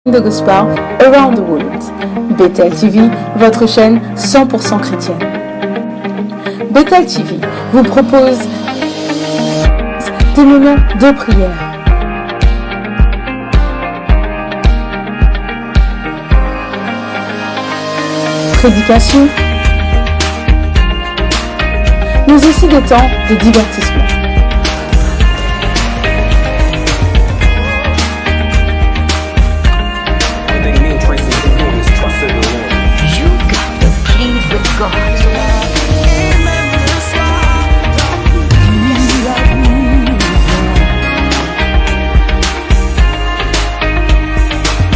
The Gospel Around the World. Bethel TV, votre chaîne 100% chrétienne. Bethel TV vous propose des moments de prière, prédication, mais aussi des temps de divertissement.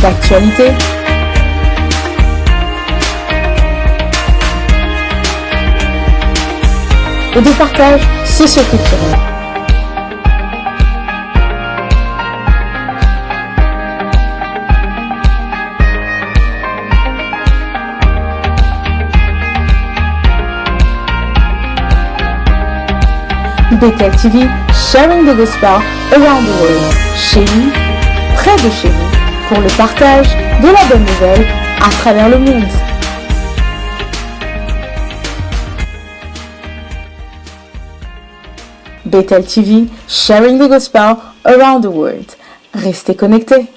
D'actualité, et de partage socio-culturel. Bethel TV, sharing the gospel around the world. Chez vous, près de chez vous, pour le partage de la bonne nouvelle à travers le monde. Bethel TV, sharing the gospel around the world. Restez connectés.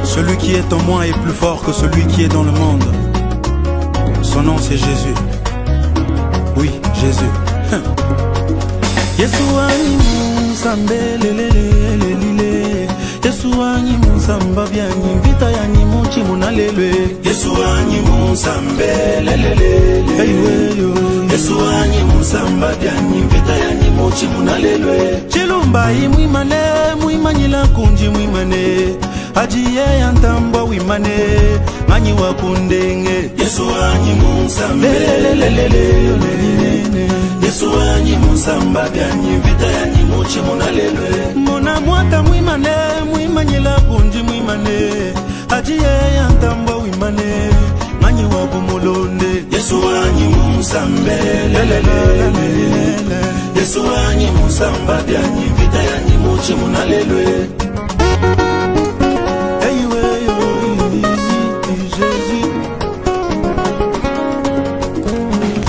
Celui qui est en moi est plus fort que celui qui est dans le monde. Son nom c'est Jésus. Oui, Jésus. Yesuani musambe lelelelelele. Yesuani musamba byanyi vita yani muchi munalelwe. Yesuani musambe lelelelele. Yesuani musamba byanyi vita yani muchi munalelwe. Chilumba imwimane mwimanyila kunji mwimane. Ajiye yantamba wimane manyi wakundenge. Yesuani musambe lelelelele. Yesuani musamba byanyi vita yani muchi munalelwe. Mona mwata mwimane mwimanyila kunji mwimane. Ajiye yantamba wimane manyi wakumulonde. Yesuani musambe lelelelele. Yesuani musamba byanyi vita yani muchi munalelwe.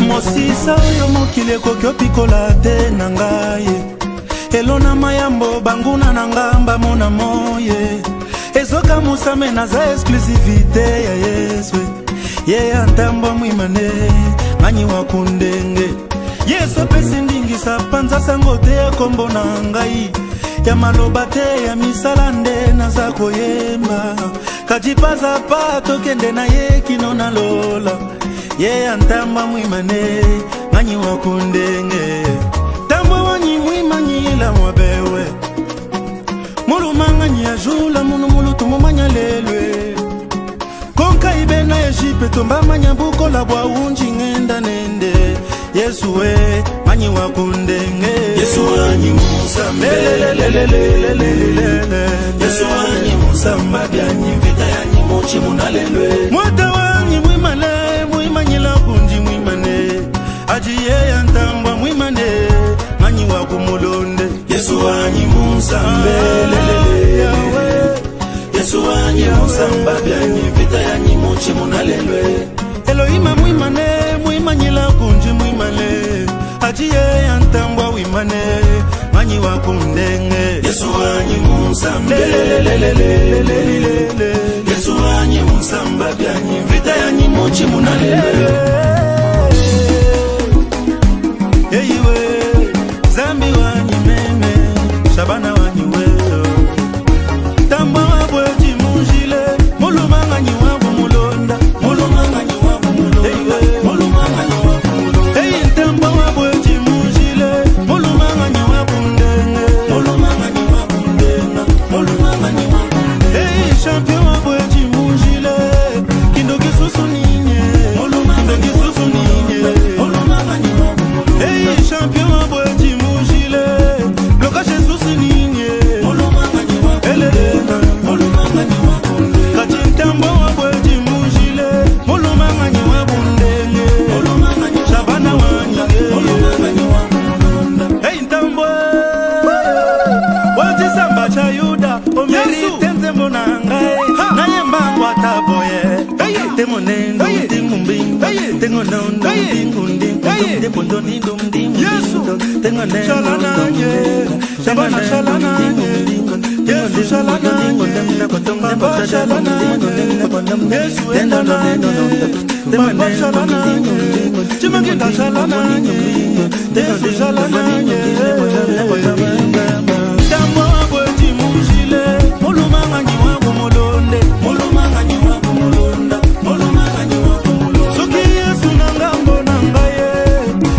Mosisa oyo mokile kokyo pikola te na ngai. Elona mayambo banguna na ngamba mona moye. Ezoka musame naza exclusivité ya Yesu. Ye antambo mwimane manyi wakundenge. Yesu pesi ndingisa panza sango te kombo na ngai. Ya maloba te ya misala nde naza koyemba. Kajipaza pa tokende na ye kino na lola. Ye antamba mwimane manyi wakundenge. Tambo wanyi mwimanyila mwabewe. Mulu manganyi ajula munu mulu tumumanya lelwe. Konka ibena ya jipe tomba manya buko la bwa unji ngenda nende. Yesu we manyi wakundenge. Yesu wanyi musambe lelelelelelelele. Yesu wanyi musamba byanyi vita yanyi muchi munalelwe. Mwata wanyi mwimane mwimanyila kunji mwimane. Ajiye yantamba mwimane manyi wakumulonde. Yesu wanyi musambe lelelelele. Yesu wanyi musamba byanyi vita yanyi muchi munalelwe. Elohima mwimane mwimanyila kunji mwimane. Ajiye yantamba wimane manyi wakundenge. Yesu wanyi musambe lelelelelelele. Yesu wanyi musamba byanyi vita yanyi muchi munalelwe. Yeyiwe zambi wanyi meme Shabana wanyi weyo. Tamba wabweji munjile mulumanganyi wabu mulonda. Mulumanganyi wabu mulonda. Mulumanganyi wabu mulonda. Hey tamba wabweji munjile mulumanganyi wabu ndenge. Mulumanganyi wabu ndenga. Mulumanganyi wabu ndenga. Hey champion wabweji munjile kindoki susu ninye. Mulumanganyi susu ninye. Mulumanganyi wabu mulonda. Hey champion wabweji munjile bloka Jesus ninye. Mulumanganyi wabu ndenga. Mulumanganyi wabu ndenga. Kachintambo wabweji munjile mulumanganyi wabu ndenga. Mulumanganyi Shabana wanyi. Mulumanganyi wabu mulonda. Hey ntambo waji samba cha Yuda omeri tenze monangae. Naye mbangwa taboye. Temo nendo tingu mbingo. Tengo nondo tingu ndingo. Tempo ndoni ndingo. Yesu tengo nendo shalananye. Shabana shalananye. Yesu shalananye. Baba shalananye. Yesu endananye. Baba shalananye. Chimangita shalananye. Yesu shalananye. Tambo wabweji munjile mulumanganyi wabu mulonde. Mulumanganyi wabu mulonda. Mulumanganyi wabu mulonda. Soki Yesu nangambo nangaye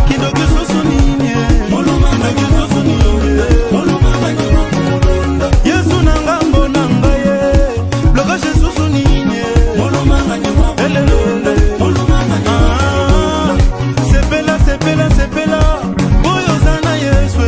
kidoki susu ninye. Mulumanganyi susu ninye. Mulumanganyi wabu mulonda. Yesu nangambo nangaye blokaje susu ninye. Mulumanganyi wabu mulonda. Mulumanganyi wabu mulonda. Sepela sepela sepela boyo zana Yesu.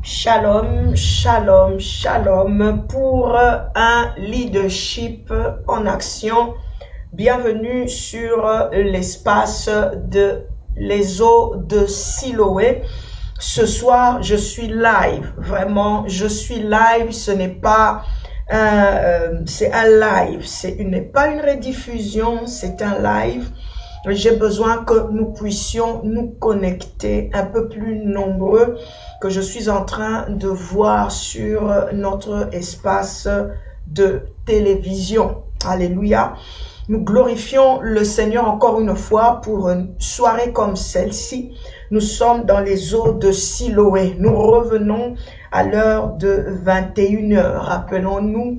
Shalom, shalom, shalom pour un leadership en action. Bienvenue sur l'espace de les eaux de Siloé. Ce soir, je suis live. Vraiment, je suis live. Ce n'est pas c'est un live. Ce n'est pas une rediffusion, c'est un live. J'ai besoin que nous puissions nous connecter un peu plus nombreux que je suis en train de voir sur notre espace de télévision. Alléluia. Nous glorifions le Seigneur encore une fois pour une soirée comme celle-ci. Nous sommes dans les eaux de Siloé. Nous revenons à l'heure de 21h. Rappelons-nous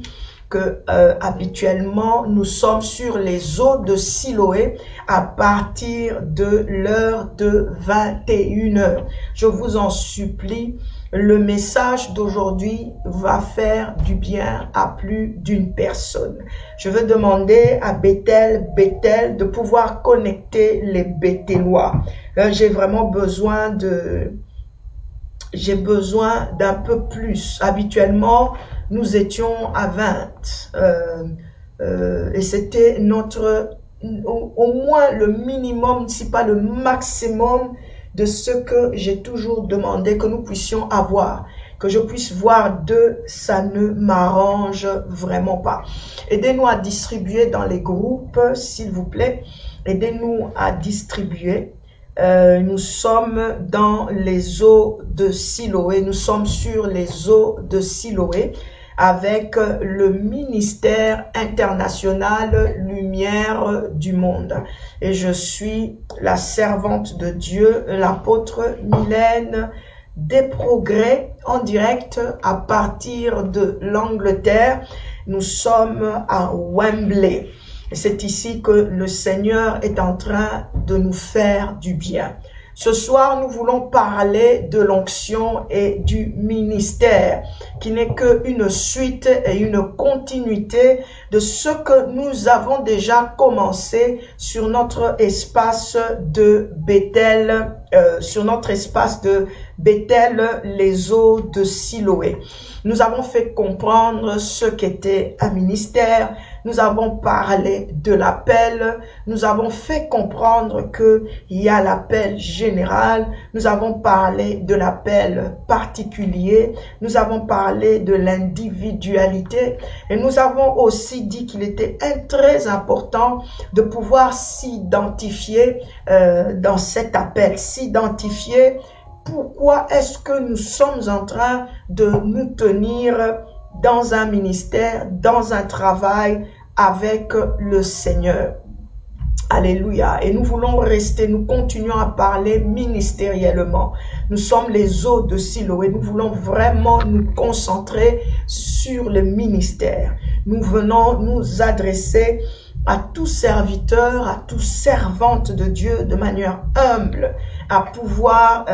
que habituellement nous sommes sur les eaux de Siloé à partir de l'heure de 21h. Je vous en supplie, le message d'aujourd'hui va faire du bien à plus d'une personne. Je veux demander à Bethel de pouvoir connecter les Bethélois. J'ai vraiment besoin d'un peu plus. Habituellement, nous étions à 20 et c'était notre, au moins le minimum, si pas le maximum de ce que j'ai toujours demandé que nous puissions avoir. Que je puisse voir deux, ça ne m'arrange vraiment pas. Aidez-nous à distribuer dans les groupes, s'il vous plaît. Aidez-nous à distribuer. Nous sommes dans les eaux de Siloé. Nous sommes sur les eaux de Siloé avec le ministère international Lumière du monde. Et je suis la servante de Dieu, l'apôtre Mylène des Progrès, en direct à partir de l'Angleterre. Nous sommes à Wembley. Et c'est ici que le Seigneur est en train de nous faire du bien. Ce soir, nous voulons parler de l'onction et du ministère, qui n'est qu'une suite et une continuité de ce que nous avons déjà commencé sur notre espace de Bethel, les eaux de Siloé. Nous avons fait comprendre ce qu'était un ministère. Nous avons parlé de l'appel. Nous avons fait comprendre qu'il y a l'appel général. Nous avons parlé de l'appel particulier. Nous avons parlé de l'individualité. Et nous avons aussi dit qu'il était très important de pouvoir s'identifier dans cet appel. S'identifier. Pourquoi est-ce que nous sommes en train de nous tenir dans un ministère, dans un travail avec le Seigneur? Alléluia. Et nous voulons rester, nous continuons à parler ministériellement. Nous sommes les eaux de Siloé. Nous voulons vraiment nous concentrer sur le ministère. Nous venons nous adresser à tous serviteurs, à tous servantes de Dieu de manière humble, à pouvoir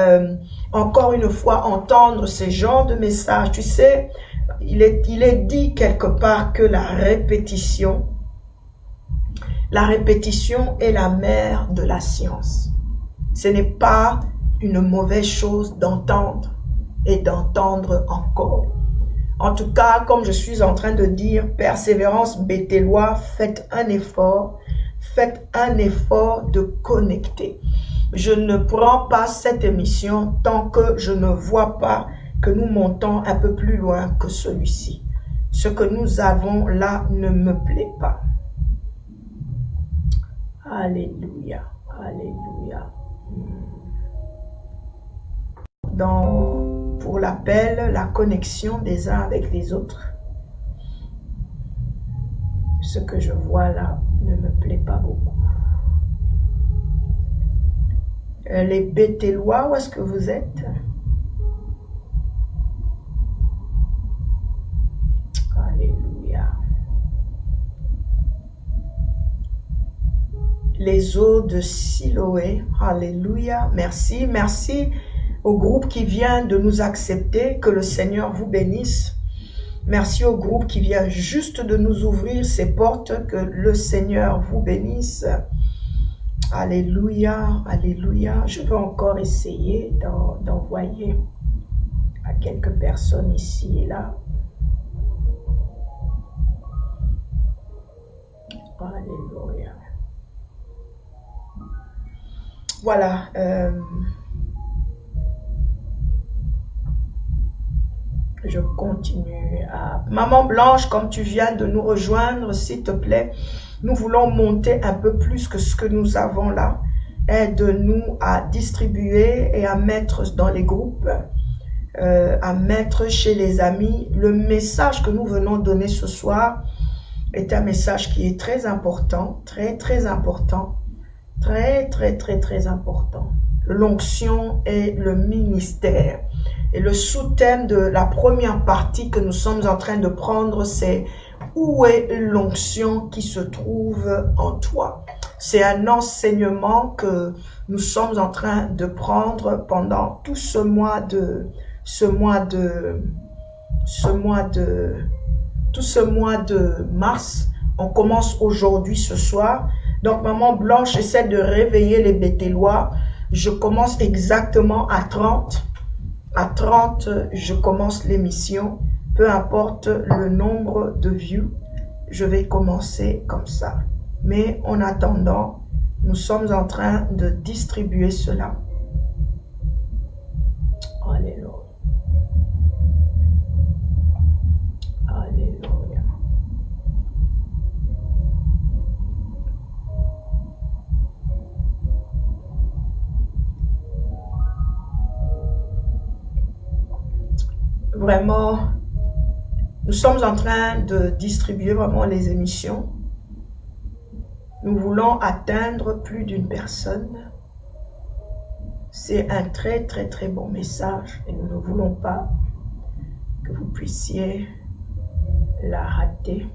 encore une fois entendre ces genres de messages. Tu sais, il est dit quelque part que la répétition est la mère de la science. Ce n'est pas une mauvaise chose d'entendre et d'entendre encore. En tout cas, comme je suis en train de dire, persévérance Bethélois, faites un effort de connecter. Je ne prends pas cette émission tant que je ne vois pas que nous montons un peu plus loin que celui-ci. Ce que nous avons là ne me plaît pas. Alléluia, alléluia. Pour l'appel, la connexion des uns avec les autres, ce que je vois là ne me plaît pas beaucoup. Les Béthélois, où est-ce que vous êtes? Alléluia. Les eaux de Siloé, alléluia. Merci, merci au groupe qui vient de nous accepter, que le Seigneur vous bénisse. Merci au groupe qui vient juste de nous ouvrir ses portes, que le Seigneur vous bénisse. Alléluia, alléluia. Je vais encore essayer d'envoyer à quelques personnes ici et là. Alléluia. Voilà. Je continue à... Maman Blanche, comme tu viens de nous rejoindre, s'il te plaît, nous voulons monter un peu plus que ce que nous avons là. Aide-nous à distribuer et à mettre dans les groupes, à mettre chez les amis. Le message que nous venons donner ce soir est un message qui est très important, très important, très important. L'onction et le ministère. Et le sous-thème de la première partie que nous sommes en train de prendre, c'est « Où est l'onction qui se trouve en toi ?» C'est un enseignement que nous sommes en train de prendre pendant tout ce mois de mars. On commence aujourd'hui, ce soir. Donc, Maman Blanche essaie de réveiller les Béthélois. Je commence exactement à 30. À 30, je commence l'émission. Peu importe le nombre de views, je vais commencer comme ça. Mais en attendant, nous sommes en train de distribuer cela. Alléluia. Alléluia. Vraiment, nous sommes en train de distribuer vraiment les émissions. Nous voulons atteindre plus d'une personne. C'est un très bon message et nous ne voulons pas que vous puissiez la rater.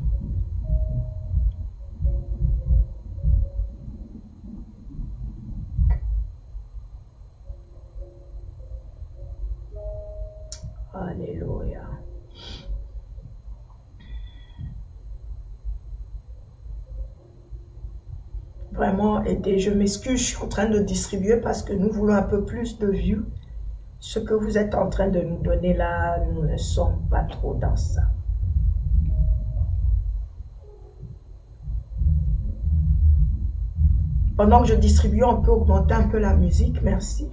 Alléluia. Vraiment aidez. Je m'excuse, je suis en train de distribuer parce que nous voulons un peu plus de vues. Ce que vous êtes en train de nous donner là, nous ne sommes pas trop dans ça. Pendant que je distribue, on peut augmenter un peu la musique. Merci.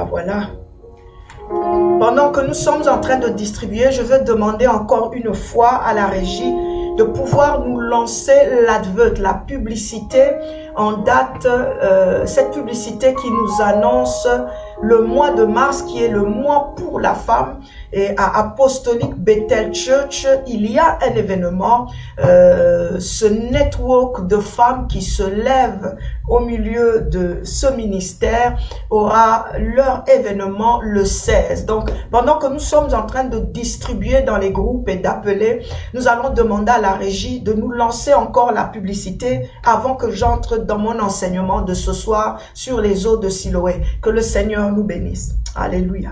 Voilà. Pendant que nous sommes en train de distribuer, je veux demander encore une fois à la régie de pouvoir nous lancer l'advert, la publicité en date, cette publicité qui nous annonce le mois de mars qui est le mois pour la femme. Et à Apostolic Bethel Church, il y a un événement, ce network de femmes qui se lèvent au milieu de ce ministère aura leur événement le 16. Donc, pendant que nous sommes en train de distribuer dans les groupes et d'appeler, nous allons demander à la régie de nous lancer encore la publicité avant que j'entre dans mon enseignement de ce soir sur les eaux de Siloé. Que le Seigneur nous bénisse. Alléluia.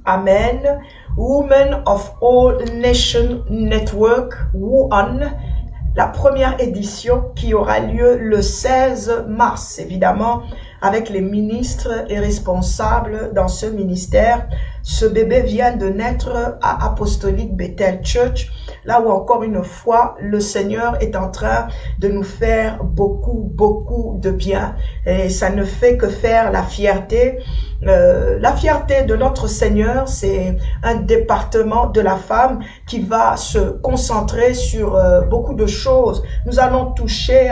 Amen. Women of All Nations Network, WOAN, la première édition qui aura lieu le 16 mars, évidemment, avec les ministres et responsables dans ce ministère. Ce bébé vient de naître à Apostolic Bethel Church, là où encore une fois, le Seigneur est en train de nous faire beaucoup de bien. Et ça ne fait que faire la fierté. La fierté de notre Seigneur, c'est un département de la femme qui va se concentrer sur beaucoup de choses. Nous allons toucher,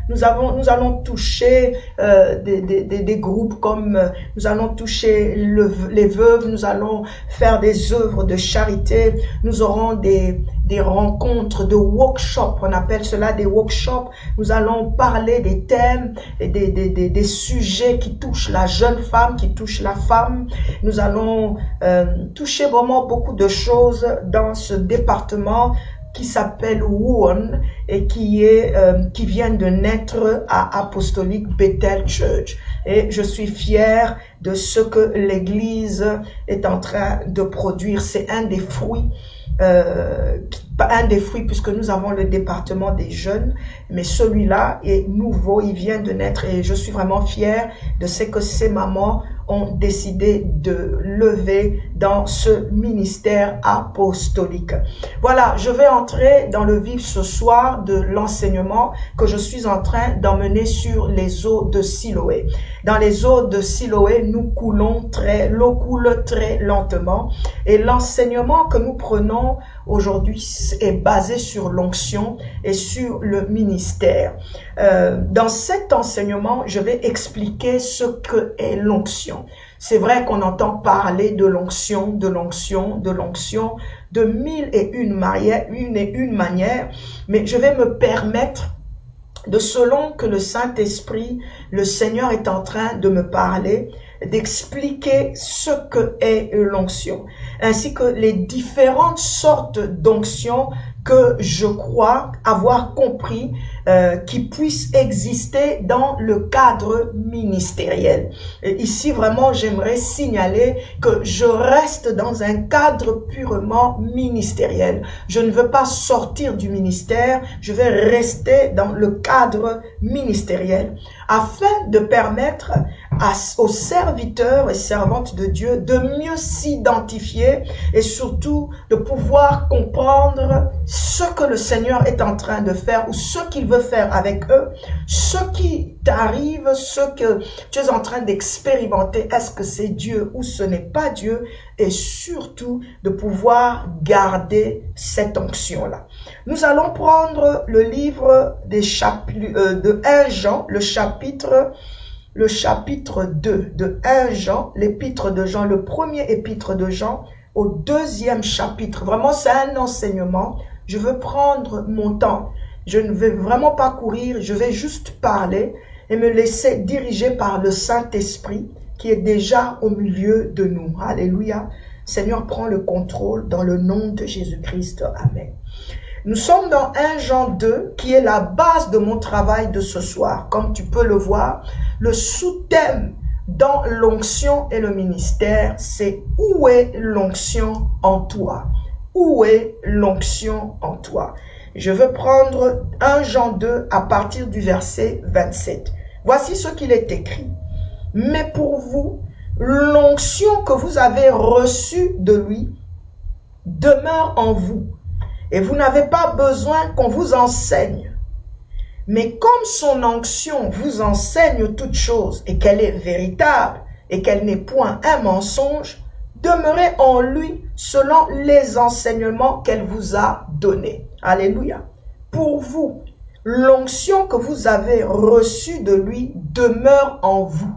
nous allons toucher des groupes comme nous allons toucher les veuves, nous allons faire des œuvres de charité, nous aurons des rencontres de workshops, on appelle cela des workshops. Nous allons parler des thèmes et des sujets qui touchent la jeune femme, qui touchent la femme. Nous allons toucher vraiment beaucoup de choses dans ce département qui s'appelle WOAN et qui vient de naître à Apostolic Bethel Church. Et je suis fière de ce que l'Église est en train de produire. C'est un des fruits puisque nous avons le département des jeunes, mais celui-là est nouveau, il vient de naître et je suis vraiment fière de ce que ces mamans ont décidé de lever dans ce ministère apostolique. Voilà, je vais entrer dans le vif ce soir de l'enseignement que je suis en train d'emmener sur les eaux de Siloé. Dans les eaux de Siloé, l'eau coule très lentement et l'enseignement que nous prenons aujourd'hui est basé sur l'onction et sur le ministère. Dans cet enseignement, je vais expliquer ce que est l'onction. C'est vrai qu'on entend parler de l'onction, de mille et une manières, mais je vais me permettre de selon que le Saint-Esprit, le Seigneur est en train de me parler, d'expliquer ce que est l'onction, ainsi que les différentes sortes d'onction que je crois avoir compris qui puisse exister dans le cadre ministériel. Et ici, vraiment, j'aimerais signaler que je reste dans un cadre purement ministériel. Je ne veux pas sortir du ministère, je vais rester dans le cadre ministériel afin de permettre aux serviteurs et servantes de Dieu de mieux s'identifier et surtout de pouvoir comprendre ce que le Seigneur est en train de faire ou ce qu'il veut faire avec eux, ce qui t'arrive, ce que tu es en train d'expérimenter, est-ce que c'est Dieu ou ce n'est pas Dieu, et surtout de pouvoir garder cette onction-là. Nous allons prendre le livre de 1 Jean, le chapitre 2 de 1 Jean, l'épître de Jean, le premier épître de Jean, au deuxième chapitre. Vraiment, c'est un enseignement. Je veux prendre mon temps. Je ne vais vraiment pas courir, je vais juste parler et me laisser diriger par le Saint-Esprit qui est déjà au milieu de nous. Alléluia. Seigneur, prends le contrôle dans le nom de Jésus-Christ. Amen. Nous sommes dans 1 Jean 2, qui est la base de mon travail de ce soir. Comme tu peux le voir, le sous-thème dans l'onction et le ministère, c'est « Où est l'onction en toi ?» Où est l'onction en toi? Je veux prendre 1 Jean 2 à partir du verset 27. Voici ce qu'il est écrit. « Mais pour vous, l'onction que vous avez reçue de lui demeure en vous. Et vous n'avez pas besoin qu'on vous enseigne. Mais comme son onction vous enseigne toutes choses et qu'elle est véritable et qu'elle n'est point un mensonge, demeurez en lui selon les enseignements qu'elle vous a donnés. » Alléluia. Pour vous, l'onction que vous avez reçue de lui demeure en vous.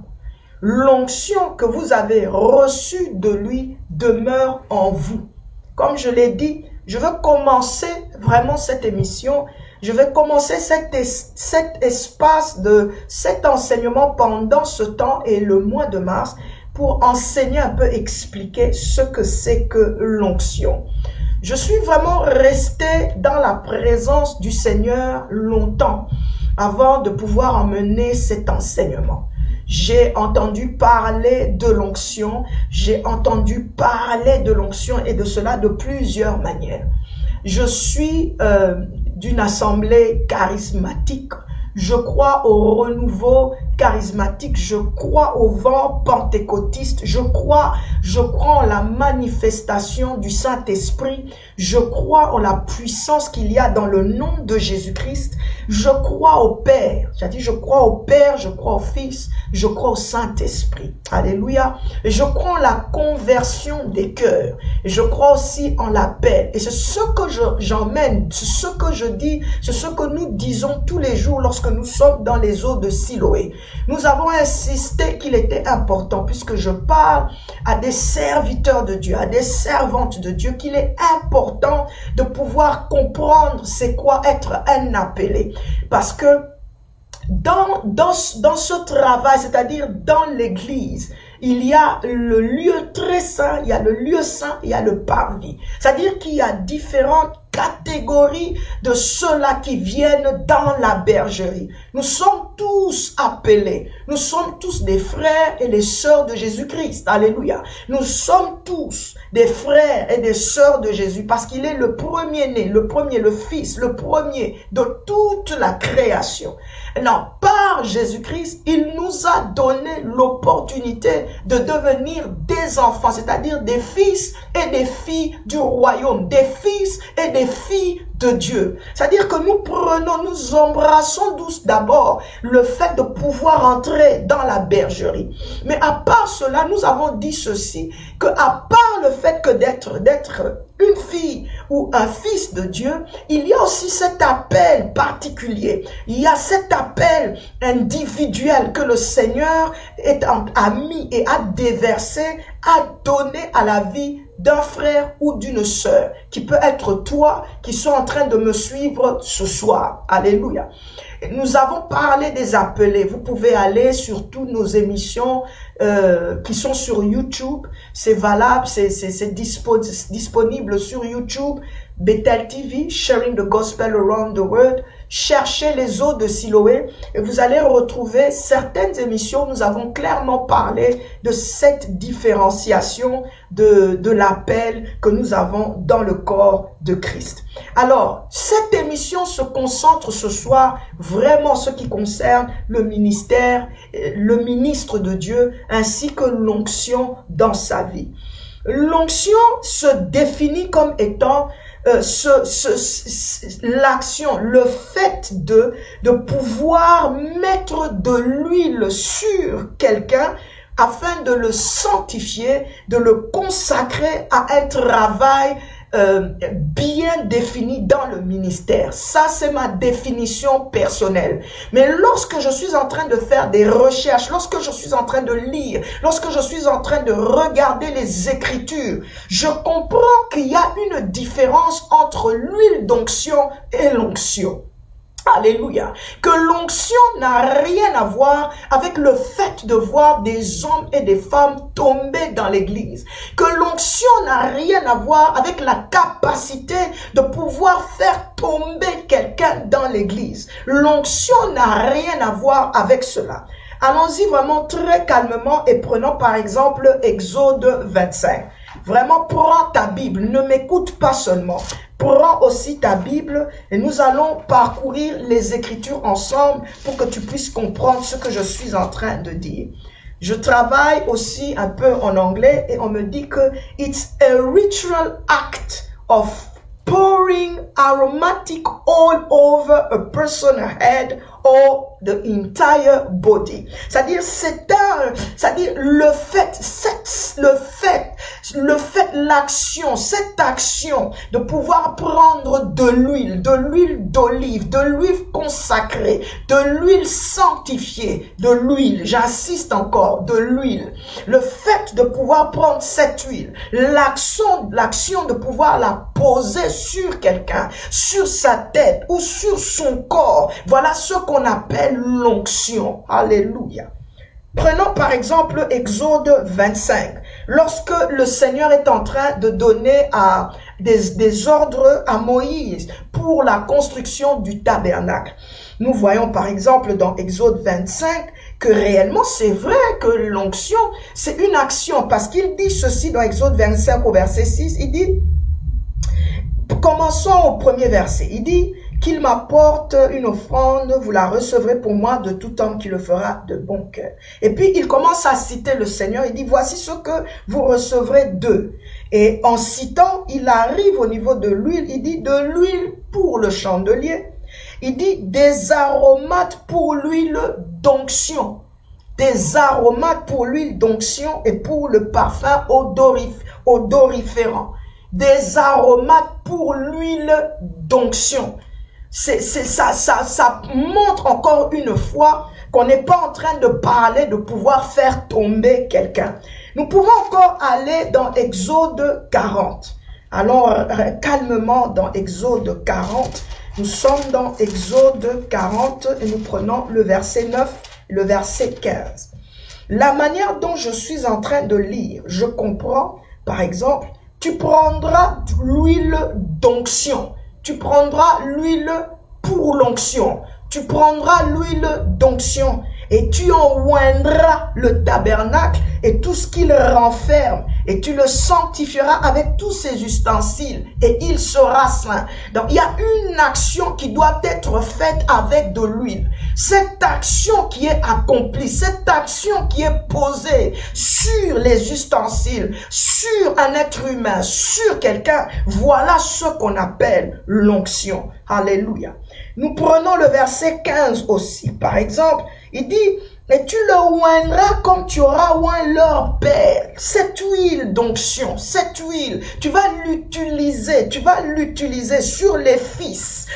L'onction que vous avez reçue de lui demeure en vous. Comme je l'ai dit, je veux commencer vraiment cette émission. Je vais commencer cet espace de cet enseignement pendant ce temps et le mois de mars pour enseigner un peu, expliquer ce que c'est que l'onction. Je suis vraiment resté dans la présence du Seigneur longtemps avant de pouvoir emmener cet enseignement. J'ai entendu parler de l'onction, j'ai entendu parler de l'onction et de cela de plusieurs manières. Je suis d'une assemblée charismatique, je crois au renouveau charismatique, je crois au vent pentecôtiste, je crois en la manifestation du Saint-Esprit, je crois en la puissance qu'il y a dans le nom de Jésus-Christ, je crois au Père, c'est-à-dire je crois au Père, je crois au Fils, je crois au Saint-Esprit. Alléluia. Et je crois en la conversion des cœurs. Et je crois aussi en l'appel. Et c'est ce que j'emmène, c'est ce que je dis, c'est ce que nous disons tous les jours lorsque nous sommes dans les eaux de Siloé. Nous avons insisté qu'il était important, puisque je parle à des serviteurs de Dieu, à des servantes de Dieu, qu'il est important de pouvoir comprendre c'est quoi être un appelé. Parce que dans ce travail, c'est-à-dire dans l'église, il y a le lieu très saint, il y a le lieu saint, il y a le parvis. C'est-à-dire qu'il y a différentes catégories de ceux-là qui viennent dans la bergerie. Nous sommes tous appelés. Nous sommes tous des frères et des sœurs de Jésus-Christ. Alléluia. Nous sommes tous des frères et des sœurs de Jésus parce qu'il est le premier-né, le premier, le Fils, le premier de toute la création. Non, par Jésus-Christ, il nous a donné l'opportunité de devenir des enfants, c'est-à-dire des fils et des filles du royaume, des fils et des filles de Dieu. C'est-à-dire que nous embrassons tous d'abord le fait de pouvoir entrer dans la bergerie. Mais à part cela, nous avons dit ceci, que à part le fait que d'être une fille ou un fils de Dieu, il y a aussi cet appel particulier. Il y a cet appel individuel que le Seigneur a mis et a déversé, a donné à la vie d'un frère ou d'une sœur, qui peut être toi, qui sont en train de me suivre ce soir. Alléluia. Nous avons parlé des appelés. Vous pouvez aller sur toutes nos émissions qui sont sur YouTube. C'est valable, c'est disponible sur YouTube. Bethel TV, Sharing the Gospel Around the World. Cherchez les eaux de Siloé et vous allez retrouver certaines émissions. Nous avons clairement parlé de cette différenciation de l'appel que nous avons dans le corps de Christ. Alors, cette émission se concentre ce soir vraiment ce qui concerne le ministère, le ministre de Dieu, ainsi que l'onction dans sa vie. L'onction se définit comme étant l'action, le fait de pouvoir mettre de l'huile sur quelqu'un afin de le sanctifier, de le consacrer à un travail bien défini dans le ministère. Ça, c'est ma définition personnelle. Mais lorsque je suis en train de faire des recherches, lorsque je suis en train de lire, lorsque je suis en train de regarder les Écritures, je comprends qu'il y a une différence entre l'huile d'onction et l'onction. Alléluia. Que l'onction n'a rien à voir avec le fait de voir des hommes et des femmes tomber dans l'église. Que l'onction n'a rien à voir avec la capacité de pouvoir faire tomber quelqu'un dans l'église. L'onction n'a rien à voir avec cela. Allons-y vraiment très calmement et prenons par exemple Exode 25. Vraiment, prends ta Bible, ne m'écoute pas seulement. Prends aussi ta Bible et nous allons parcourir les Écritures ensemble pour que tu puisses comprendre ce que je suis en train de dire. Je travaille aussi un peu en anglais et on me dit que it's a ritual act of pouring aromatic all over a person's head or the entire body. C'est-à-dire, l'action, cette action de pouvoir prendre de l'huile d'olive, de l'huile consacrée, de l'huile sanctifiée, de l'huile, j'insiste encore, de l'huile. Le fait de pouvoir prendre cette huile, l'action de pouvoir la poser sur quelqu'un, sur sa tête ou sur son corps, voilà ce qu'on appelle l'onction. Alléluia. Prenons par exemple Exode 25. Lorsque le Seigneur est en train de donner des ordres à Moïse pour la construction du tabernacle. Nous voyons par exemple dans Exode 25 que réellement c'est vrai que l'onction c'est une action parce qu'il dit ceci dans Exode 25 au verset 6. Il dit, commençons au premier verset, il dit qu'il m'apporte une offrande, vous la recevrez pour moi de tout homme qui le fera de bon cœur. Et puis il commence à citer le Seigneur, il dit voici ce que vous recevrez d'eux. Et en citant, il arrive au niveau de l'huile, il dit de l'huile pour le chandelier, il dit des aromates pour l'huile d'onction, des aromates pour l'huile d'onction et pour le parfum odoriférant, des aromates pour l'huile d'onction. Ça montre encore une fois qu'on n'est pas en train de parler de pouvoir faire tomber quelqu'un. Nous pouvons encore aller dans Exode 40. Allons calmement dans Exode 40. Nous sommes dans Exode 40 et nous prenons le verset 9 et le verset 15. La manière dont je suis en train de lire, je comprends, par exemple, tu prendras l'huile d'onction. Tu prendras l'huile pour l'onction. Tu prendras l'huile d'onction et tu en oindras le tabernacle et tout ce qu'il renferme et tu le sanctifieras avec tous ses ustensiles et il sera saint. Donc il y a une action qui doit être faite avec de l'huile. Cette action qui est accomplie, cette action qui est posée sur les ustensiles, sur un être humain, sur quelqu'un, voilà ce qu'on appelle l'onction. Alléluia. Nous prenons le verset 15 aussi. Par exemple, il dit, Et tu le oindras comme tu auras oint leur père. Cette huile d'onction, cette huile, tu vas l'utiliser sur les fils,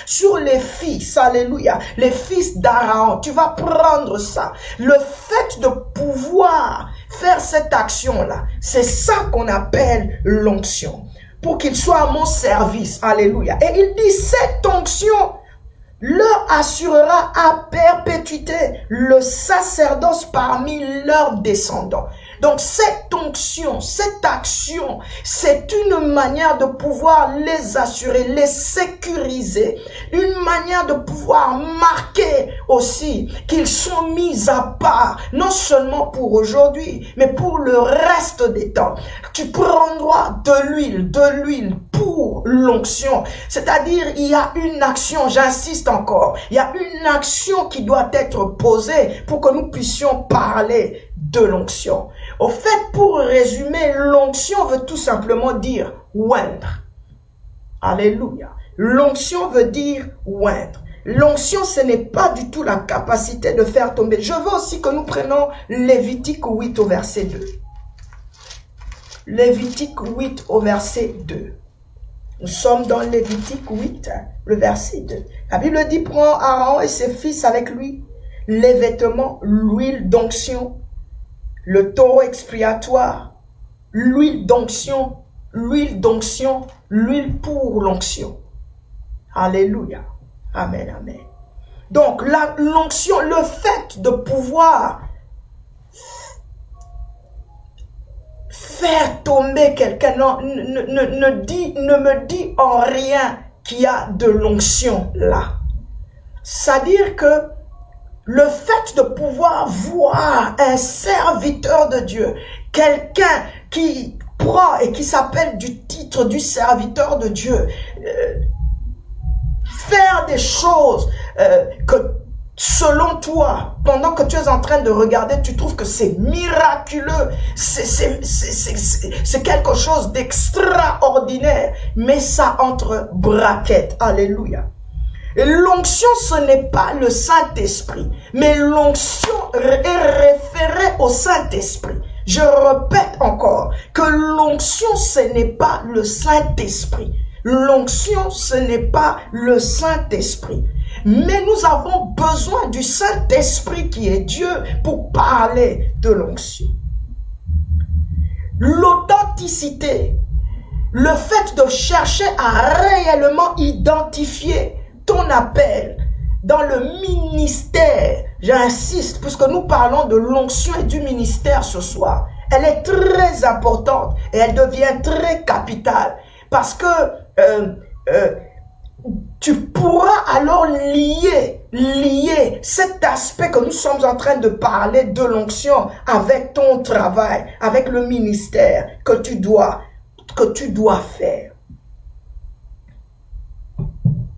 alléluia, les fils d'Aaron. Tu vas prendre ça. Le fait de pouvoir faire cette action-là, c'est ça qu'on appelle l'onction. Pour qu'il soit à mon service, alléluia. Et il dit, cette onction leur assurera à perpétuité le sacerdoce parmi leurs descendants. Donc cette onction, cette action, c'est une manière de pouvoir les assurer, les sécuriser, une manière de pouvoir marquer aussi qu'ils sont mis à part, non seulement pour aujourd'hui, mais pour le reste des temps. Tu prendras de l'huile pour l'onction, c'est-à-dire il y a une action, j'insiste encore, il y a une action qui doit être posée pour que nous puissions parler de l'onction. Au fait, pour résumer, l'onction veut tout simplement dire oindre. Alléluia. L'onction veut dire oindre. L'onction, ce n'est pas du tout la capacité de faire tomber. Je veux aussi que nous prenions Lévitique 8 au verset 2. Lévitique 8 au verset 2. Nous sommes dans Lévitique 8, le verset 2. La Bible dit, prends Aaron et ses fils avec lui, les vêtements, l'huile d'onction, le taureau expiatoire, l'huile d'onction, l'huile pour l'onction. Alléluia. Amen, amen. Donc, l'onction, le fait de pouvoir faire tomber quelqu'un ne me dit en rien qu'il y a de l'onction là. C'est-à-dire que le fait de pouvoir voir un serviteur de Dieu, quelqu'un qui prend et qui s'appelle du titre du serviteur de Dieu, faire des choses que selon toi, pendant que tu es en train de regarder, tu trouves que c'est miraculeux, c'est quelque chose d'extraordinaire, mais ça entre braquettes. Alléluia. Et l'onction, ce n'est pas le Saint-Esprit, mais l'onction est référée au Saint-Esprit. Je répète encore que l'onction, ce n'est pas le Saint-Esprit. L'onction, ce n'est pas le Saint-Esprit. Mais nous avons besoin du Saint-Esprit qui est Dieu pour parler de l'onction. L'authenticité, le fait de chercher à réellement identifier ton appel dans le ministère, j'insiste, puisque nous parlons de l'onction et du ministère ce soir, elle est très importante et elle devient très capitale parce que tu pourras alors lier cet aspect que nous sommes en train de parler de l'onction avec ton travail, avec le ministère que tu dois faire.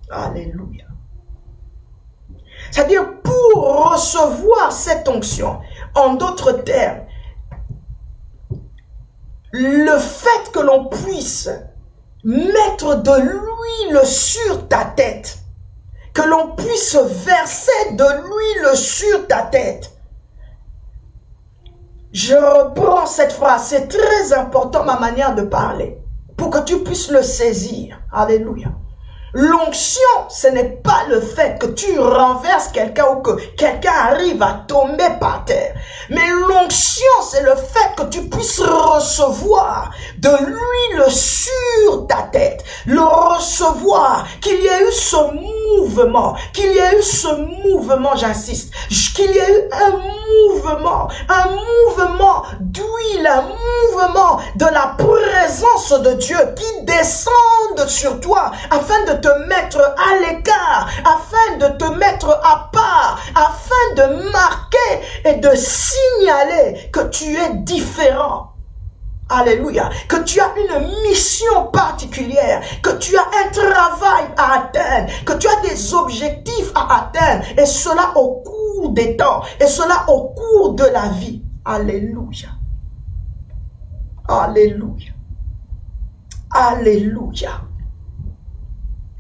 Alléluia. C'est-à-dire, pour recevoir cette onction, en d'autres termes, le fait que l'on puisse mettre de l'huile sur ta tête, que l'on puisse verser de l'huile sur ta tête. Je reprends cette phrase, c'est très important ma manière de parler, pour que tu puisses le saisir. Alléluia. L'onction, ce n'est pas le fait que tu renverses quelqu'un ou que quelqu'un arrive à tomber par terre. Mais l'onction, c'est le fait que tu puisses recevoir de l'huile sur ta tête. Le recevoir, qu'il y ait eu ce mouvement, j'insiste, qu'il y ait eu un mouvement d'huile, un mouvement de la présence de Dieu qui descende sur toi afin de te mettre à l'écart, afin de te mettre à part, afin de marquer et de signaler que tu es différent. Alléluia. Que tu as une mission particulière, que tu as un travail à atteindre, que tu as des objectifs à atteindre, et cela au cours des temps, et cela au cours de la vie. Alléluia. Alléluia. Alléluia.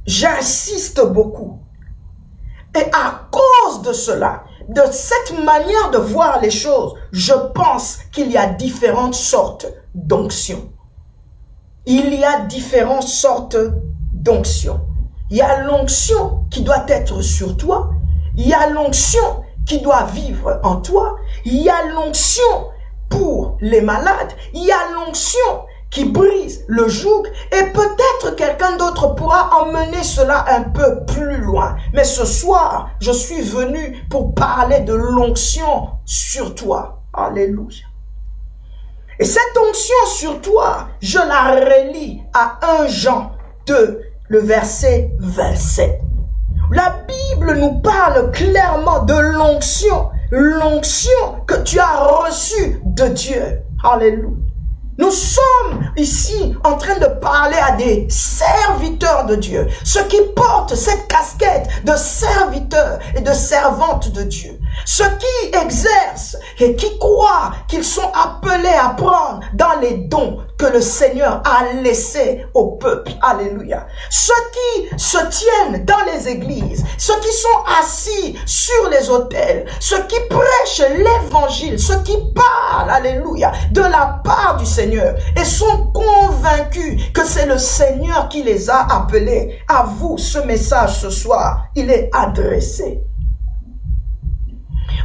J'insiste beaucoup. Et à cause de cela, de cette manière de voir les choses, je pense qu'il y a différentes sortes d'onction. Il y a différentes sortes d'onction. Il y a l'onction qui doit être sur toi. Il y a l'onction qui doit vivre en toi. Il y a l'onction pour les malades. Il y a l'onction qui brise le joug, et peut-être quelqu'un d'autre pourra emmener cela un peu plus loin. Mais ce soir, je suis venu pour parler de l'onction sur toi. Alléluia. Et cette onction sur toi, je la relie à 1 Jean 2, le verset 27. La Bible nous parle clairement de l'onction que tu as reçue de Dieu. Alléluia. Nous sommes ici en train de parler à des serviteurs de Dieu, ceux qui portent cette casquette de serviteurs et de servantes de Dieu, ceux qui exercent et qui croient qu'ils sont appelés à prendre dans les dons que le Seigneur a laissés au peuple. Alléluia. Ceux qui se tiennent dans les églises, ceux qui sont assis sur les autels, ceux qui prêchent l'évangile, ceux qui parlent, alléluia, de la part du Seigneur et sont convaincus que c'est le Seigneur qui les a appelés. À vous, ce message ce soir, il est adressé.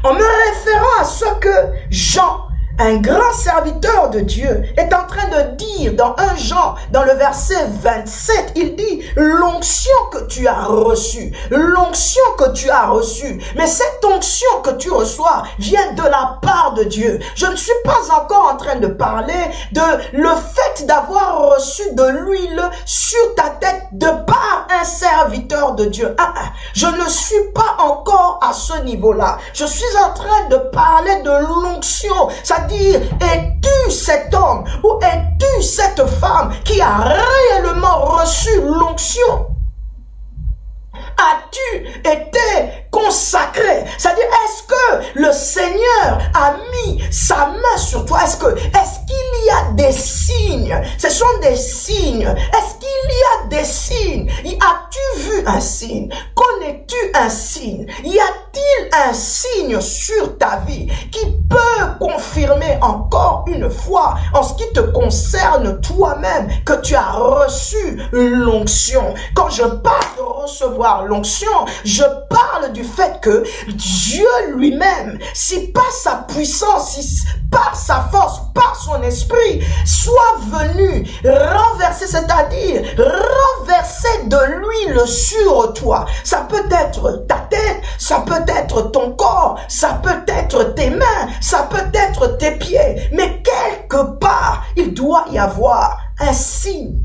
En me référant à ce que Jean, un grand serviteur de Dieu, est en train de dire dans 1 Jean, dans le verset 27, il dit l'onction que tu as reçue, l'onction que tu as reçue. Mais cette onction que tu reçois vient de la part de Dieu. Je ne suis pas encore en train de parler de le fait d'avoir reçu de l'huile sur ta tête de par un serviteur de Dieu. Je ne suis pas encore à ce niveau-là. Je suis en train de parler de l'onction. C'est-à-dire, es-tu cet homme ou es-tu cette femme qui a réellement reçu l'onction? As-tu été consacré? C'est-à-dire, est-ce que le Seigneur a mis sa main sur toi? Est-ce qu'il y a des signes? Ce sont des signes. Est-ce qu'il y a des signes? As-tu vu un signe? Connais-tu un signe? Y a-t-il un signe sur ta vie qui peut confirmer encore une fois en ce qui te concerne toi-même que tu as reçu l'onction? Quand je parle de recevoir l'onction, je parle du fait que Dieu lui-même, si par sa puissance, si par sa force, par son esprit, soit venu renverser, c'est-à-dire renverser de l'huile sur toi. Ça peut être ta tête, ça peut être ton corps, ça peut être tes mains, ça peut être tes pieds, mais quelque part, il doit y avoir un signe.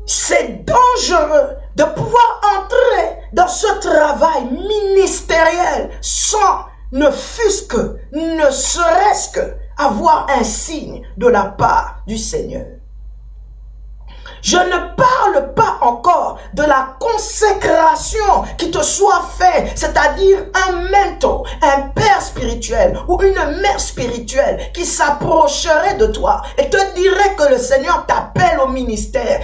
C'est dangereux de pouvoir entrer dans ce travail ministériel sans ne serait-ce que avoir un signe de la part du Seigneur. Je ne parle pas encore de la consécration qui te soit faite, c'est-à-dire un mentor, un père spirituel ou une mère spirituelle qui s'approcherait de toi et te dirait que le Seigneur t'appelle au ministère,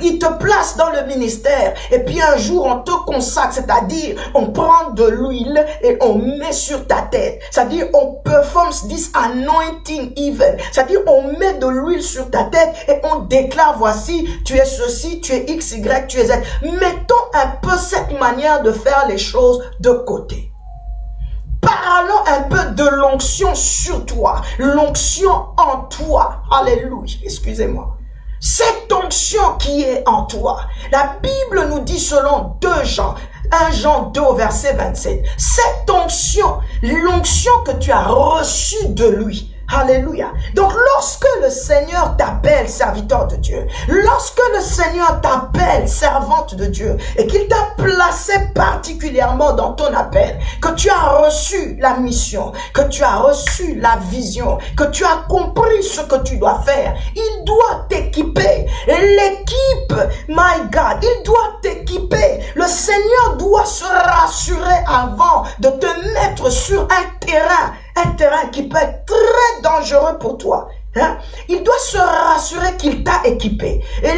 il te place dans le ministère et puis un jour on te consacre, c'est-à-dire on prend de l'huile et on met sur ta tête, c'est-à-dire on performe this anointing even, c'est-à-dire on met de l'huile sur ta tête et on déclare voici tu es ceci, tu es X, Y, tu es Z. Mettons un peu cette manière de faire les choses de côté. Parlons un peu de l'onction sur toi, l'onction en toi. Alléluia, excusez-moi. Cette onction qui est en toi, la Bible nous dit selon 1 Jean 2 au verset 27, cette onction, l'onction que tu as reçue de lui. Alléluia. Donc, lorsque le Seigneur t'appelle serviteur de Dieu, lorsque le Seigneur t'appelle servante de Dieu et qu'il t'a placé particulièrement dans ton appel, que tu as reçu la mission, que tu as reçu la vision, que tu as compris ce que tu dois faire, il doit t'équiper. L'équipe, my God, il doit t'équiper. Le Seigneur doit se rassurer avant de te mettre sur un terrain qui peut être très dangereux pour toi. Hein? Il doit se rassurer qu'il t'a équipé. Et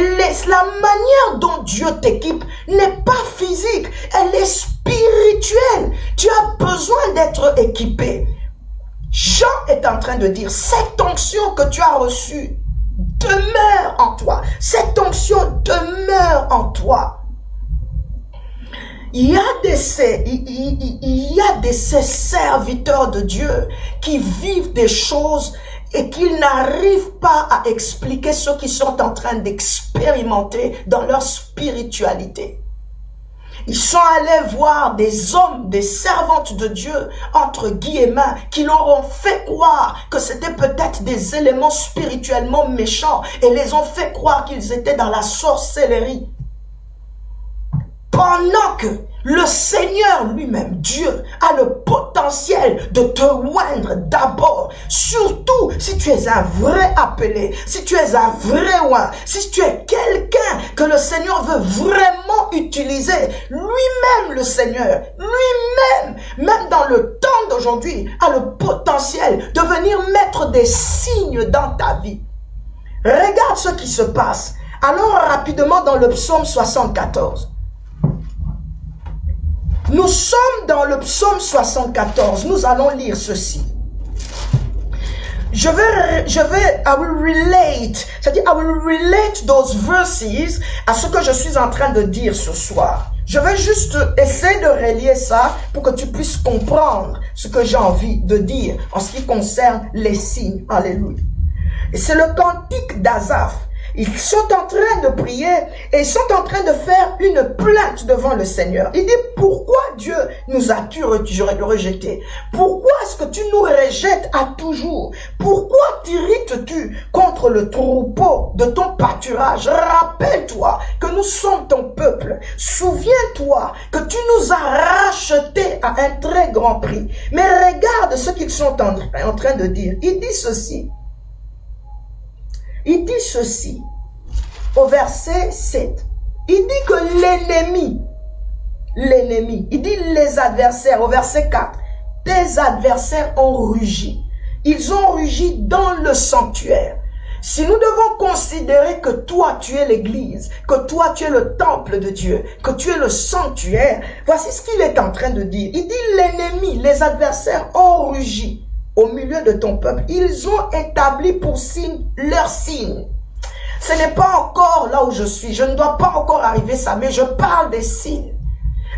la manière dont Dieu t'équipe n'est pas physique, elle est spirituelle. Tu as besoin d'être équipé. Jean est en train de dire, cette onction que tu as reçue demeure en toi. Cette onction demeure en toi. Il y a des serviteurs de Dieu qui vivent des choses et qu'ils n'arrivent pas à expliquer ce qu'ils sont en train d'expérimenter dans leur spiritualité. Ils sont allés voir des hommes, des servantes de Dieu, entre guillemets, qui leur ont fait croire que c'était peut-être des éléments spirituellement méchants et les ont fait croire qu'ils étaient dans la sorcellerie. Pendant que le Seigneur lui-même, Dieu, a le potentiel de te oindre d'abord. Surtout si tu es un vrai appelé, si tu es un vrai oint, si tu es quelqu'un que le Seigneur veut vraiment utiliser. Lui-même, le Seigneur, lui-même, même dans le temps d'aujourd'hui, a le potentiel de venir mettre des signes dans ta vie. Regarde ce qui se passe. Allons rapidement dans le psaume 74. Nous sommes dans le psaume 74. Nous allons lire ceci. I will relate, c'est-à-dire I will relate those verses à ce que je suis en train de dire ce soir. Je vais juste essayer de relier ça pour que tu puisses comprendre ce que j'ai envie de dire en ce qui concerne les signes. Alléluia. Et c'est le cantique d'Asaph. Ils sont en train de prier et ils sont en train de faire une plainte devant le Seigneur. Il dit, pourquoi Dieu nous as-tu rejetés? Pourquoi est-ce que tu nous rejettes à toujours? Pourquoi t'irrites-tu contre le troupeau de ton pâturage? Rappelle-toi que nous sommes ton peuple. Souviens-toi que tu nous as rachetés à un très grand prix. Mais regarde ce qu'ils sont en train de dire. Il dit ceci. Il dit ceci, au verset 7. Il dit que l'ennemi, il dit les adversaires, au verset 4. Tes adversaires ont rugi. Ils ont rugi dans le sanctuaire. Si nous devons considérer que toi, tu es l'église, que toi, tu es le temple de Dieu, que tu es le sanctuaire, voici ce qu'il est en train de dire. Il dit l'ennemi, les adversaires ont rugi. Au milieu de ton peuple, ils ont établi pour signe leur signe. Ce n'est pas encore là où je suis, je ne dois pas encore arriver ça, mais je parle des signes.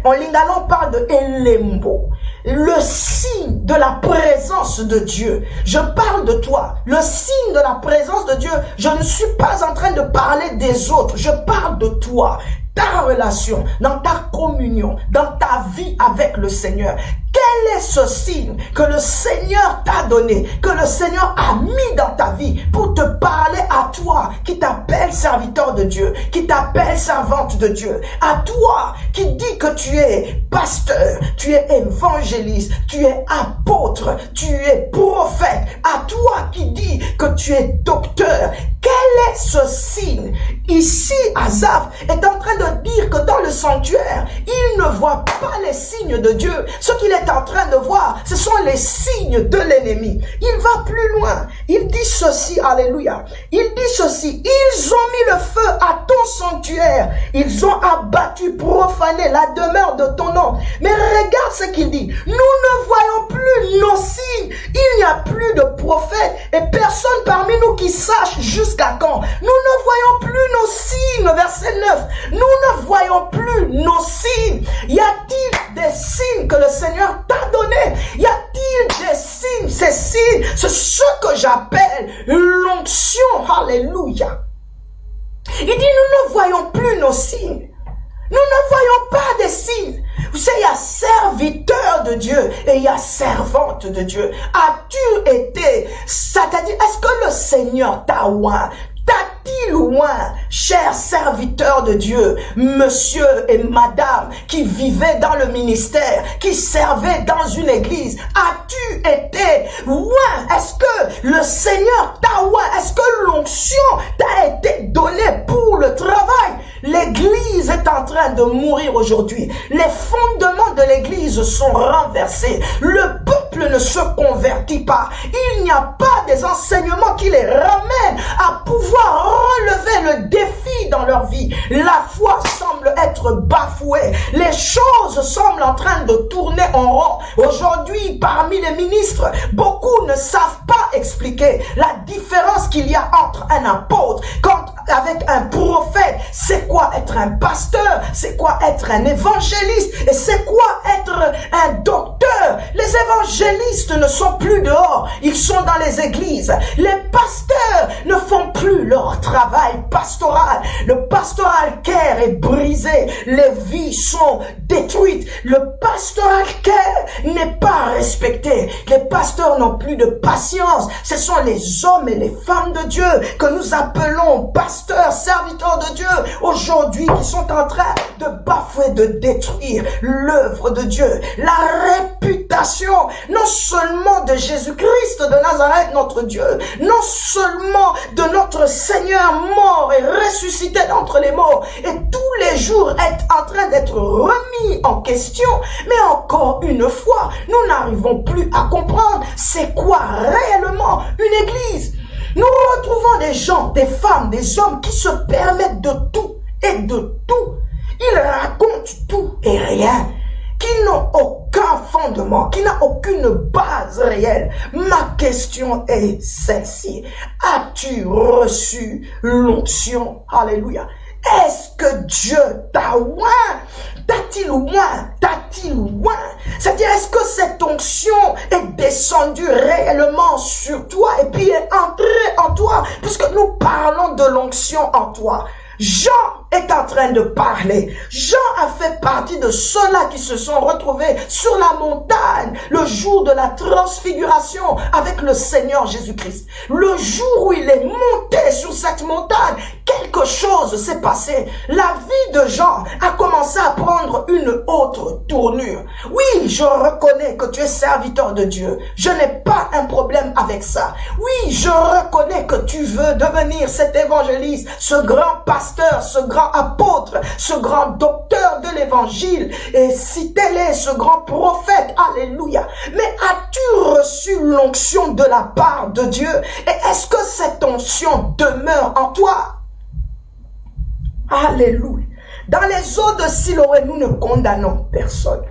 En lingala, on parle de Elembo, le signe de la présence de Dieu. Je parle de toi, le signe de la présence de Dieu. Je ne suis pas en train de parler des autres, je parle de toi. Ta relation, dans ta communion, dans ta vie avec le Seigneur. Quel est ce signe que le Seigneur t'a donné, que le Seigneur a mis dans ta vie pour te parler à toi qui t'appelle serviteur de Dieu, qui t'appelle servante de Dieu, à toi qui dit que tu es pasteur, tu es évangéliste, tu es apôtre, tu es prophète, à toi qui dit que tu es docteur. Quel est ce signe? Ici, Asaph est en train de dire que dans le sanctuaire, il ne voit pas les signes de Dieu. Ce qu'il est en train de voir, ce sont les signes de l'ennemi. Il va plus loin. Il dit ceci, alléluia. Il dit ceci, ils ont mis le feu à ton sanctuaire. Ils ont abattu, profané la demeure de ton nom. Mais regarde ce qu'il dit. Nous ne voyons plus nos signes. Il n'y a plus de prophètes et personne parmi nous qui sache jusqu'à quand. Nous ne voyons plus nos signes. Verset 9. Nous ne voyons plus nos signes. Y a-t-il des signes que le Seigneur t'a donné? Y a-t-il des signes? Ces signes, c'est ce que j'appelle l'onction. Alléluia. Il dit, nous ne voyons plus nos signes. Nous ne voyons pas des signes. Vous savez, il y a serviteur de Dieu et il y a servante de Dieu. As-tu été, c'est-à-dire, est-ce que le Seigneur t'a oint? T'a-t-il oint, cher serviteur de Dieu, monsieur et madame qui vivaient dans le ministère, qui servaient dans une église? As-tu été oint? Est-ce que le Seigneur t'a oint? Est-ce que l'onction t'a été donnée pour le travail? L'église est en train de mourir aujourd'hui. Les fondements de l'église sont renversés. Le peuple ne se convertit pas. Il n'y a pas des enseignements qui les ramènent à pouvoir relever le défi dans leur vie. La foi semble être bafouée. Les choses semblent en train de tourner en rond. Aujourd'hui, parmi les ministres, beaucoup ne savent pas expliquer la différence qu'il y a entre un apôtre, avec un prophète. C'est quoi être un pasteur? C'est quoi être un évangéliste? Et c'est quoi être un docteur? Les évangélistes ne sont plus dehors, ils sont dans les églises. Les pasteurs ne font plus leur travail pastoral. Le pastoral care est brisé, les vies sont détruites. Le pastoral care n'est pas respecté. Les pasteurs n'ont plus de patience. Ce sont les hommes et les femmes de Dieu que nous appelons pasteurs, serviteurs de Dieu, aujourd'hui qui sont en train de bafouer, de détruire l'œuvre de Dieu. La réputation, non seulement de Jésus-Christ de Nazareth, notre Dieu, non seulement de notre Seigneur mort et ressuscité d'entre les morts, et tous les jours est en train d'être remis en question, mais encore une fois, nous n'arrivons plus à comprendre c'est quoi réellement une église. Nous retrouvons des gens, des femmes, des hommes qui se permettent de tout et de tout. Ils racontent tout et rien, qui n'ont aucun fondement, qui n'a aucune base réelle. Ma question est celle-ci. As-tu reçu l'onction? Alléluia. Est-ce que Dieu t'a oint? T'a-t-il oint? T'a-t-il oint? C'est-à-dire, est-ce que cette onction est descendue réellement sur toi et puis est entrée en toi? Puisque nous parlons de l'onction en toi. Jean est en train de parler. Jean a fait partie de ceux-là qui se sont retrouvés sur la montagne le jour de la transfiguration avec le Seigneur Jésus-Christ. Le jour où il est monté sur cette montagne, quelque chose s'est passé. La vie de Jean a commencé à prendre une autre tournure. Oui, je reconnais que tu es serviteur de Dieu. Je n'ai pas un problème avec ça. Oui, je reconnais que tu veux devenir cet évangéliste, ce grand pasteur, ce grand apôtre, ce grand docteur de l'évangile, et si tel est ce grand prophète, alléluia. Mais as-tu reçu l'onction de la part de Dieu? Et est-ce que cette onction demeure en toi? Alléluia. Dans les eaux de Siloé, nous ne condamnons personne.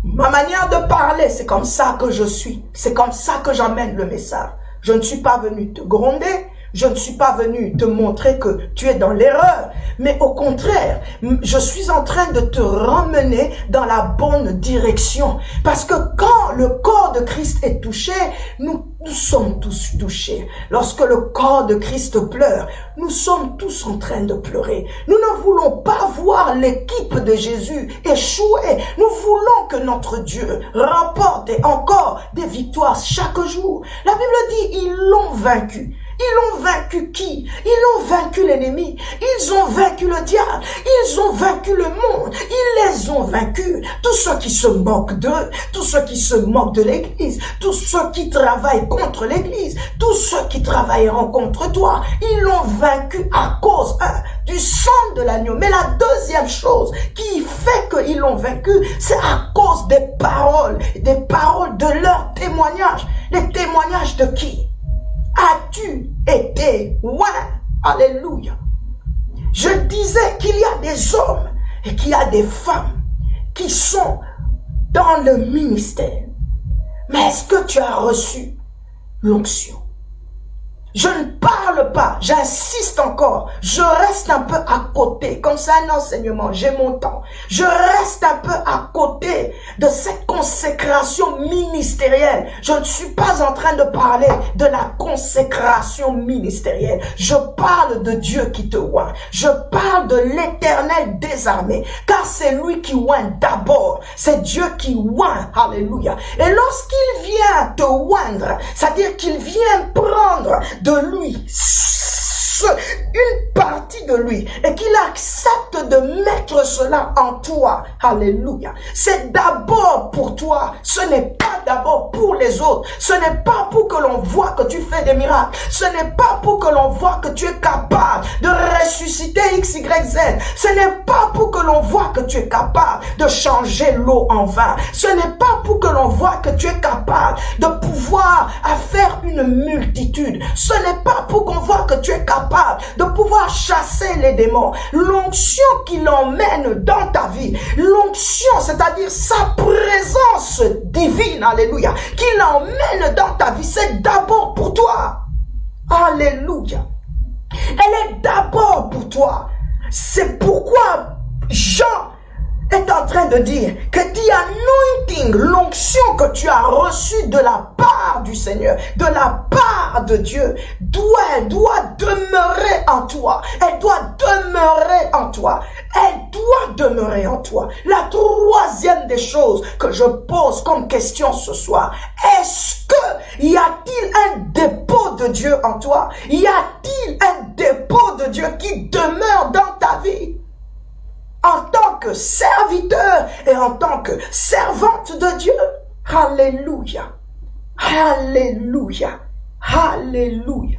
Ma manière de parler, c'est comme ça que je suis. C'est comme ça que j'amène le message. Je ne suis pas venu te gronder. Je ne suis pas venu te montrer que tu es dans l'erreur, mais au contraire, je suis en train de te ramener dans la bonne direction. Parce que quand le corps de Christ est touché, nous sommes tous touchés. Lorsque le corps de Christ pleure, nous sommes tous en train de pleurer. Nous ne voulons pas voir l'équipe de Jésus échouer. Nous voulons que notre Dieu remporte encore des victoires chaque jour. La Bible dit, ils l'ont vaincu. Ils ont vaincu qui? Ils ont vaincu l'ennemi. Ils ont vaincu le diable. Ils ont vaincu le monde. Ils les ont vaincus. Tous ceux qui se moquent d'eux, tous ceux qui se moquent de l'église, tous ceux qui travaillent contre l'église, tous ceux qui travailleront contre toi, ils l'ont vaincu à cause du sang de l'agneau. Mais la deuxième chose qui fait qu'ils l'ont vaincu, c'est à cause des paroles de leurs témoignages. Les témoignages de qui? As-tu été oint? Alléluia. Je disais qu'il y a des hommes et qu'il y a des femmes qui sont dans le ministère. Mais est-ce que tu as reçu l'onction? Je ne parle pas, j'insiste encore, je reste un peu à côté, comme c'est un enseignement, j'ai mon temps. Je reste un peu à côté de cette consécration ministérielle. Je ne suis pas en train de parler de la consécration ministérielle. Je parle de Dieu qui te oint. Je parle de l'Éternel des armées, car c'est lui qui oint d'abord. C'est Dieu qui oint, alléluia. Et lorsqu'il vient te oindre, c'est-à-dire qu'il vient prendre de lui, une partie de lui, et qu'il accepte de mettre cela en toi, alléluia. C'est d'abord pour toi, ce n'est pas d'abord pour les autres, ce n'est pas pour que l'on voit que tu fais des miracles, ce n'est pas pour que l'on voit que tu es capable de ressusciter XYZ. Ce n'est pas pour que l'on voit que tu es capable de changer l'eau en vin. Ce n'est pas pour que l'on voit que tu es capable de pouvoir faire une multitude. Ce n'est pas pour qu'on voit que tu es capable de pouvoir chasser les démons. L'onction qui l'emmène dans ta vie, l'onction, c'est-à-dire sa présence divine, alléluia, qui l'emmène dans ta vie, c'est d'abord pour toi. Alléluia. Elle est d'abord pour toi. C'est pourquoi Jean est en train de dire que the anointing, l'onction que tu as reçue de la part du Seigneur, de la part de Dieu, elle doit demeurer en toi. Elle doit demeurer en toi. Elle doit demeurer en toi. La troisième des choses que je pose comme question ce soir, est-ce que y a-t-il un dépôt de Dieu en toi? Y a-t-il un dépôt de Dieu qui demeure dans ta vie? En tant que serviteur et en tant que servante de Dieu. Alléluia. Alléluia. Alléluia.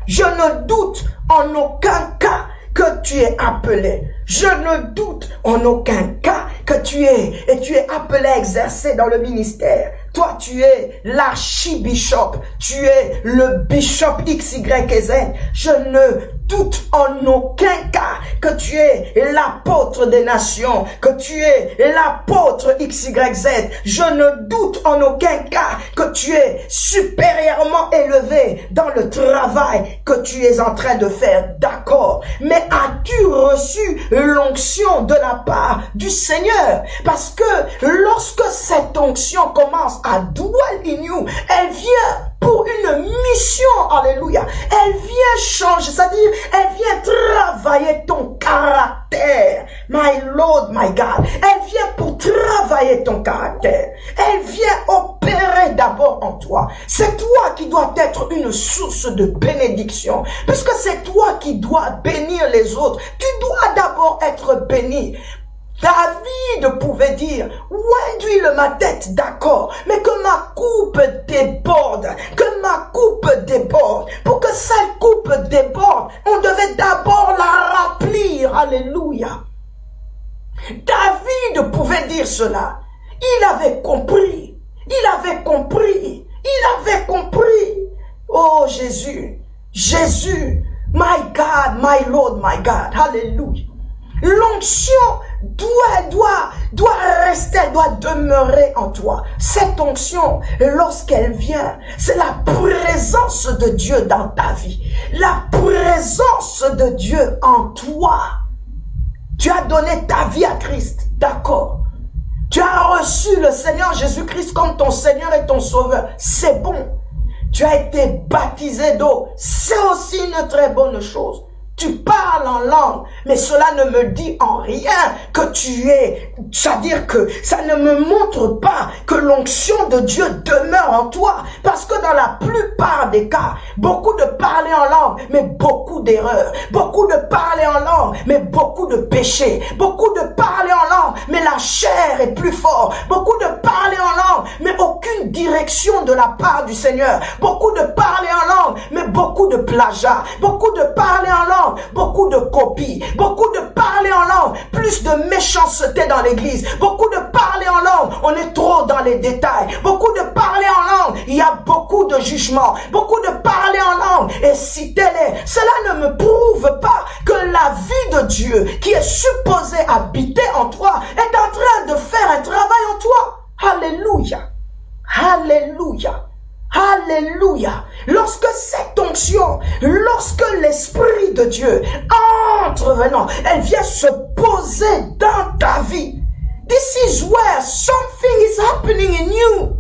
Je ne doute en aucun cas que tu es appelé. Je ne doute en aucun cas que tu es appelé à exercer dans le ministère. Toi, tu es l'archibishop. Tu es le bishop XYZ. Je ne doute en aucun cas que tu es l'apôtre des nations, que tu es l'apôtre XYZ. Je ne doute en aucun cas que tu es supérieurement élevé dans le travail que tu es en train de faire. D'accord. Mais as-tu reçu l'onction de la part du Seigneur? Parce que lorsque cette onction commence à dwell in you, elle vient pour une mission, alléluia. Elle vient changer, c'est-à-dire, elle vient travailler ton caractère. My Lord, my God. Elle vient pour travailler ton caractère. Elle vient opérer d'abord en toi. C'est toi qui dois être une source de bénédiction. Puisque c'est toi qui dois bénir les autres. Tu dois d'abord être béni. David pouvait dire, oint-huile ma tête, d'accord, mais que ma coupe déborde, que ma coupe déborde. Pour que cette coupe déborde, on devait d'abord la remplir. Alléluia. David pouvait dire cela. Il avait compris. Il avait compris. Il avait compris. Oh Jésus. Jésus. My God, my Lord, my God. Alléluia. L'onction doit rester, doit demeurer en toi. Cette onction, lorsqu'elle vient, c'est la présence de Dieu dans ta vie. La présence de Dieu en toi. Tu as donné ta vie à Christ, d'accord. Tu as reçu le Seigneur Jésus-Christ comme ton Seigneur et ton Sauveur. C'est bon. Tu as été baptisé d'eau. C'est aussi une très bonne chose. Tu parles en langue, mais cela ne me dit en rien que tu es, c'est-à-dire que ça ne me montre pas que l'onction de Dieu demeure en toi, parce que dans la plupart des cas, beaucoup de parler en langue, mais beaucoup d'erreurs, beaucoup de parler en langue, mais beaucoup de péchés, beaucoup de parler en langue, mais la chair est plus forte, beaucoup de parler en langue, mais aucune direction de la part du Seigneur, beaucoup de parler en langue, mais beaucoup de plagiat, beaucoup de parler en langue, beaucoup de copies, beaucoup de parler en langue, plus de méchanceté dans l'église, beaucoup de parler en langue, on est trop dans les détails, beaucoup de parler en langue, il y a beaucoup de jugements, beaucoup de parler en langue, et citez-les. Cela ne me prouve pas que la vie de Dieu qui est supposée habiter en toi est en train de faire un travail en toi. Alléluia. Alléluia. Alléluia. Lorsque cette onction, lorsque l'Esprit de Dieu entre venant, elle vient se poser dans ta vie. This is where something is happening in you.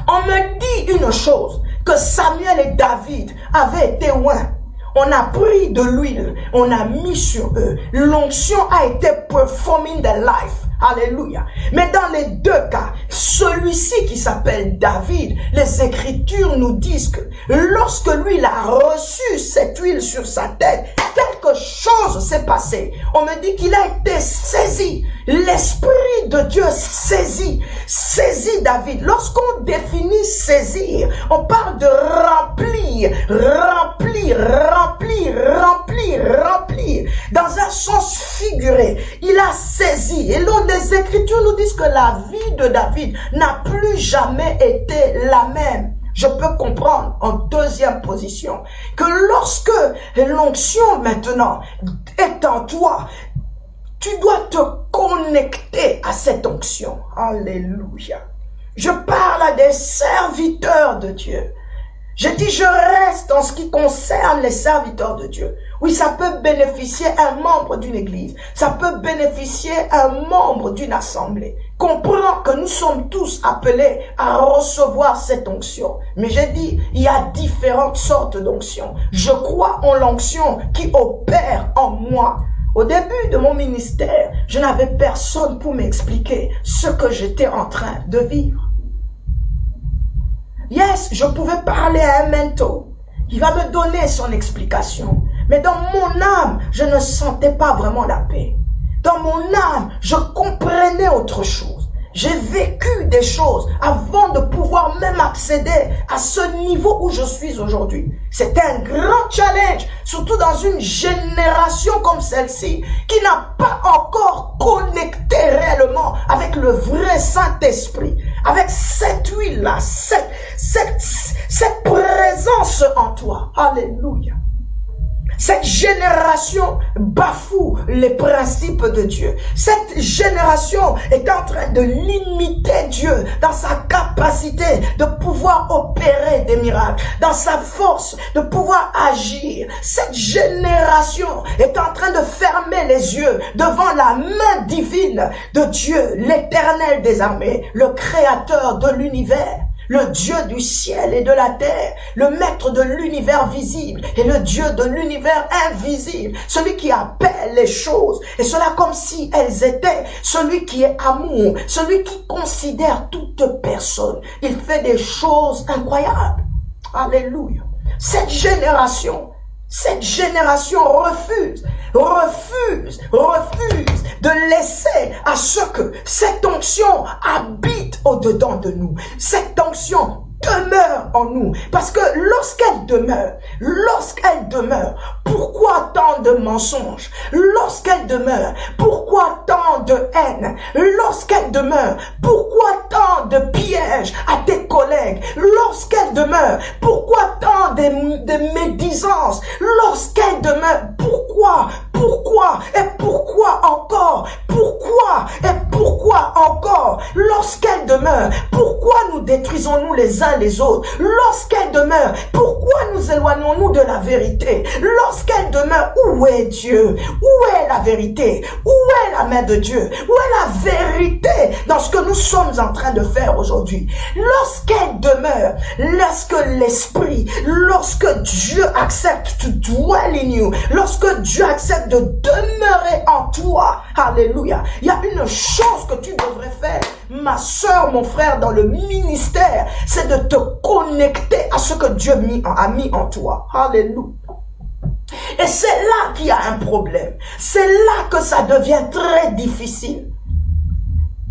On me dit une chose, que Samuel et David avaient été oints. On a pris de l'huile, on a mis sur eux. L'onction a été performing the life. Alléluia. Mais dans les deux cas, celui-ci qui s'appelle David, les Écritures nous disent que lorsque lui il a reçu cette huile sur sa tête, quelque chose s'est passé. On me dit qu'il a été saisi. L'Esprit de Dieu saisit David. Lorsqu'on définit saisir, on parle de remplir, remplir, remplir, remplir, Dans un sens figuré, il a saisi. Et donc les Écritures nous disent que la vie de David n'a plus jamais été la même. Je peux comprendre en deuxième position que lorsque l'onction maintenant est en toi, tu dois te connecter à cette onction. Alléluia. Je parle à des serviteurs de Dieu. Je dis, je reste en ce qui concerne les serviteurs de Dieu. Oui, ça peut bénéficier un membre d'une église. Ça peut bénéficier un membre d'une assemblée. Comprends que nous sommes tous appelés à recevoir cette onction. Mais j'ai dit, il y a différentes sortes d'onctions. Je crois en l'onction qui opère en moi. Au début de mon ministère, je n'avais personne pour m'expliquer ce que j'étais en train de vivre. Yes, je pouvais parler à un mentor. Il va me donner son explication. Mais dans mon âme, je ne sentais pas vraiment la paix. Dans mon âme, je comprenais autre chose. J'ai vécu des choses avant de pouvoir même accéder à ce niveau où je suis aujourd'hui. C'est un grand challenge, surtout dans une génération comme celle-ci, qui n'a pas encore connecté réellement avec le vrai Saint-Esprit, avec cette huile-là, cette présence en toi. Alléluia. Cette génération bafoue les principes de Dieu. Cette génération est en train de limiter Dieu dans sa capacité de pouvoir opérer des miracles, dans sa force de pouvoir agir. Cette génération est en train de fermer les yeux devant la main divine de Dieu, l'Éternel des armées, le Créateur de l'univers. Le Dieu du ciel et de la terre, le maître de l'univers visible et le Dieu de l'univers invisible, celui qui appelle les choses, et cela comme si elles étaient, celui qui est amour, celui qui considère toute personne. Il fait des choses incroyables. Alléluia. Cette génération refuse de laisser à ce que cette onction habite au-dedans de nous. Cette onction demeure en nous. Parce que lorsqu'elle demeure, pourquoi tant de mensonges? Lorsqu'elle demeure, pourquoi tant de haine? Lorsqu'elle demeure, pourquoi tant de pièges à tes collègues? Lorsqu'elle demeure, pourquoi tant de médisances? Lorsqu'elle demeure, pourquoi encore? Pourquoi encore? Lorsqu'elle demeure, pourquoi nous détruisons-nous les uns les autres? Lorsqu'elle demeure, pourquoi nous éloignons-nous de la vérité? Lorsqu'elle demeure, où est Dieu? Où est la vérité? Où est la main de Dieu? Où est la vérité dans ce que nous sommes en train de faire aujourd'hui? Lorsqu'elle demeure, lorsque Dieu accepte to dwell in you, lorsque Dieu accepte de demeurer en toi, alléluia, il y a une chose que tu devrais faire, ma soeur, mon frère, dans le ministère, c'est de te connecter à ce que Dieu a mis en toi. Alléluia. Et c'est là qu'il y a un problème. C'est là que ça devient très difficile.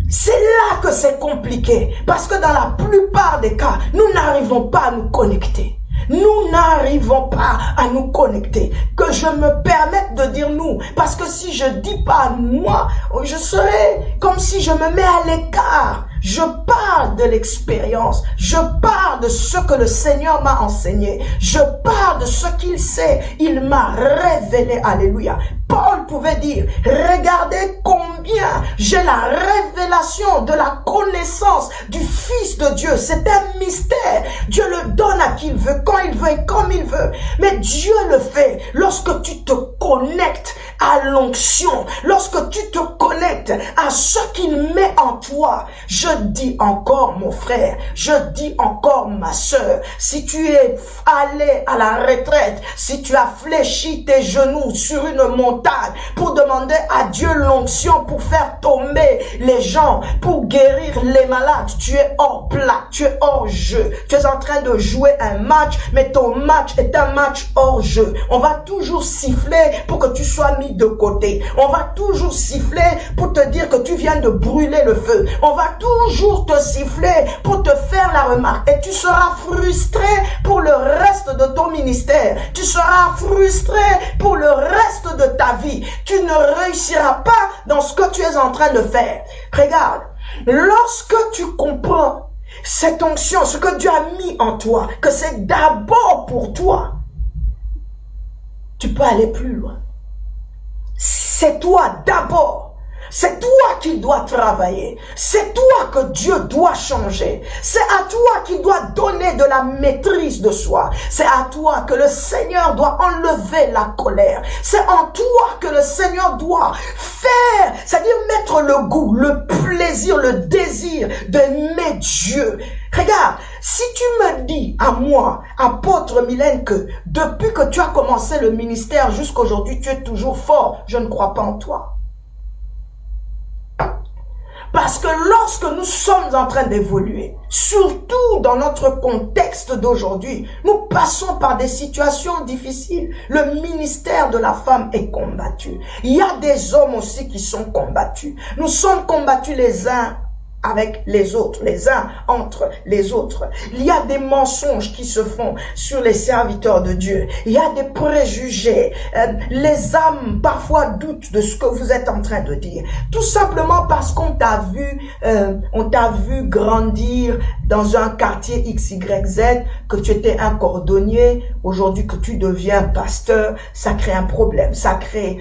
C'est là que c'est compliqué. Parce que dans la plupart des cas, nous n'arrivons pas à nous connecter. Nous n'arrivons pas à nous connecter. Que je me permette de dire nous. Parce que si je dis pas moi, je serai comme si je me mets à l'écart. Je parle de l'expérience. Je parle de ce que le Seigneur m'a enseigné. Je parle de ce qu'il sait. Il m'a révélé. Alléluia. Paul pouvait dire, regardez combien j'ai la révélation de la connaissance du Fils de Dieu. C'est un mystère. Dieu le donne à qui il veut, quand il veut et comme il veut. Mais Dieu le fait lorsque tu te connectes à l'onction, lorsque tu te connectes à ce qu'il met en toi. Je dis encore, mon frère, je dis encore, ma sœur, si tu es allé à la retraite, si tu as fléchi tes genoux sur une montagne pour demander à Dieu l'onction pour faire tomber les gens, pour guérir les malades, tu es hors plat, tu es hors jeu. Tu es en train de jouer un match, mais ton match est un match hors jeu. On va toujours siffler pour que tu sois mis de côté. On va toujours siffler pour te dire que tu viens de brûler le feu. On va toujours te siffler pour te faire la remarque. Et tu seras frustré pour le reste de ton ministère. Tu seras frustré pour le reste de ta ta vie. Tu ne réussiras pas dans ce que tu es en train de faire. Regarde, lorsque tu comprends cette onction, ce que Dieu a mis en toi, que c'est d'abord pour toi, tu peux aller plus loin. C'est toi d'abord. C'est toi qui dois travailler. C'est toi que Dieu doit changer. C'est à toi qui dois donner de la maîtrise de soi. C'est à toi que le Seigneur doit enlever la colère. C'est en toi que le Seigneur doit faire, c'est-à-dire mettre le goût, le plaisir, le désir d'aimer Dieu. Regarde, si tu me dis à moi, apôtre Mylène, que depuis que tu as commencé le ministère jusqu'à aujourd'hui, tu es toujours fort, je ne crois pas en toi. Parce que lorsque nous sommes en train d'évoluer, surtout dans notre contexte d'aujourd'hui, nous passons par des situations difficiles. Le ministère de la femme est combattu. Il y a des hommes aussi qui sont combattus. Nous sommes combattus les uns avec les autres, les uns entre les autres. Il y a des mensonges qui se font sur les serviteurs de Dieu. Il y a des préjugés. Les âmes parfois doutent de ce que vous êtes en train de dire. Tout simplement parce qu'on t'a vu grandir dans un quartier XYZ, que tu étais un cordonnier, aujourd'hui que tu deviens pasteur, ça crée un problème, ça crée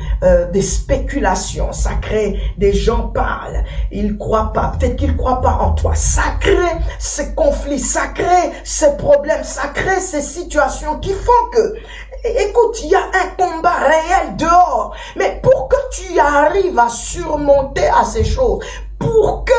des spéculations, ça crée des gens parlent, ils croient pas, peut-être qu'ils croient pas en toi, ça crée ces conflits, ça crée ces problèmes, ça crée ces situations qui font que, écoute, il y a un combat réel dehors, mais pour que tu arrives à surmonter à ces choses, pour que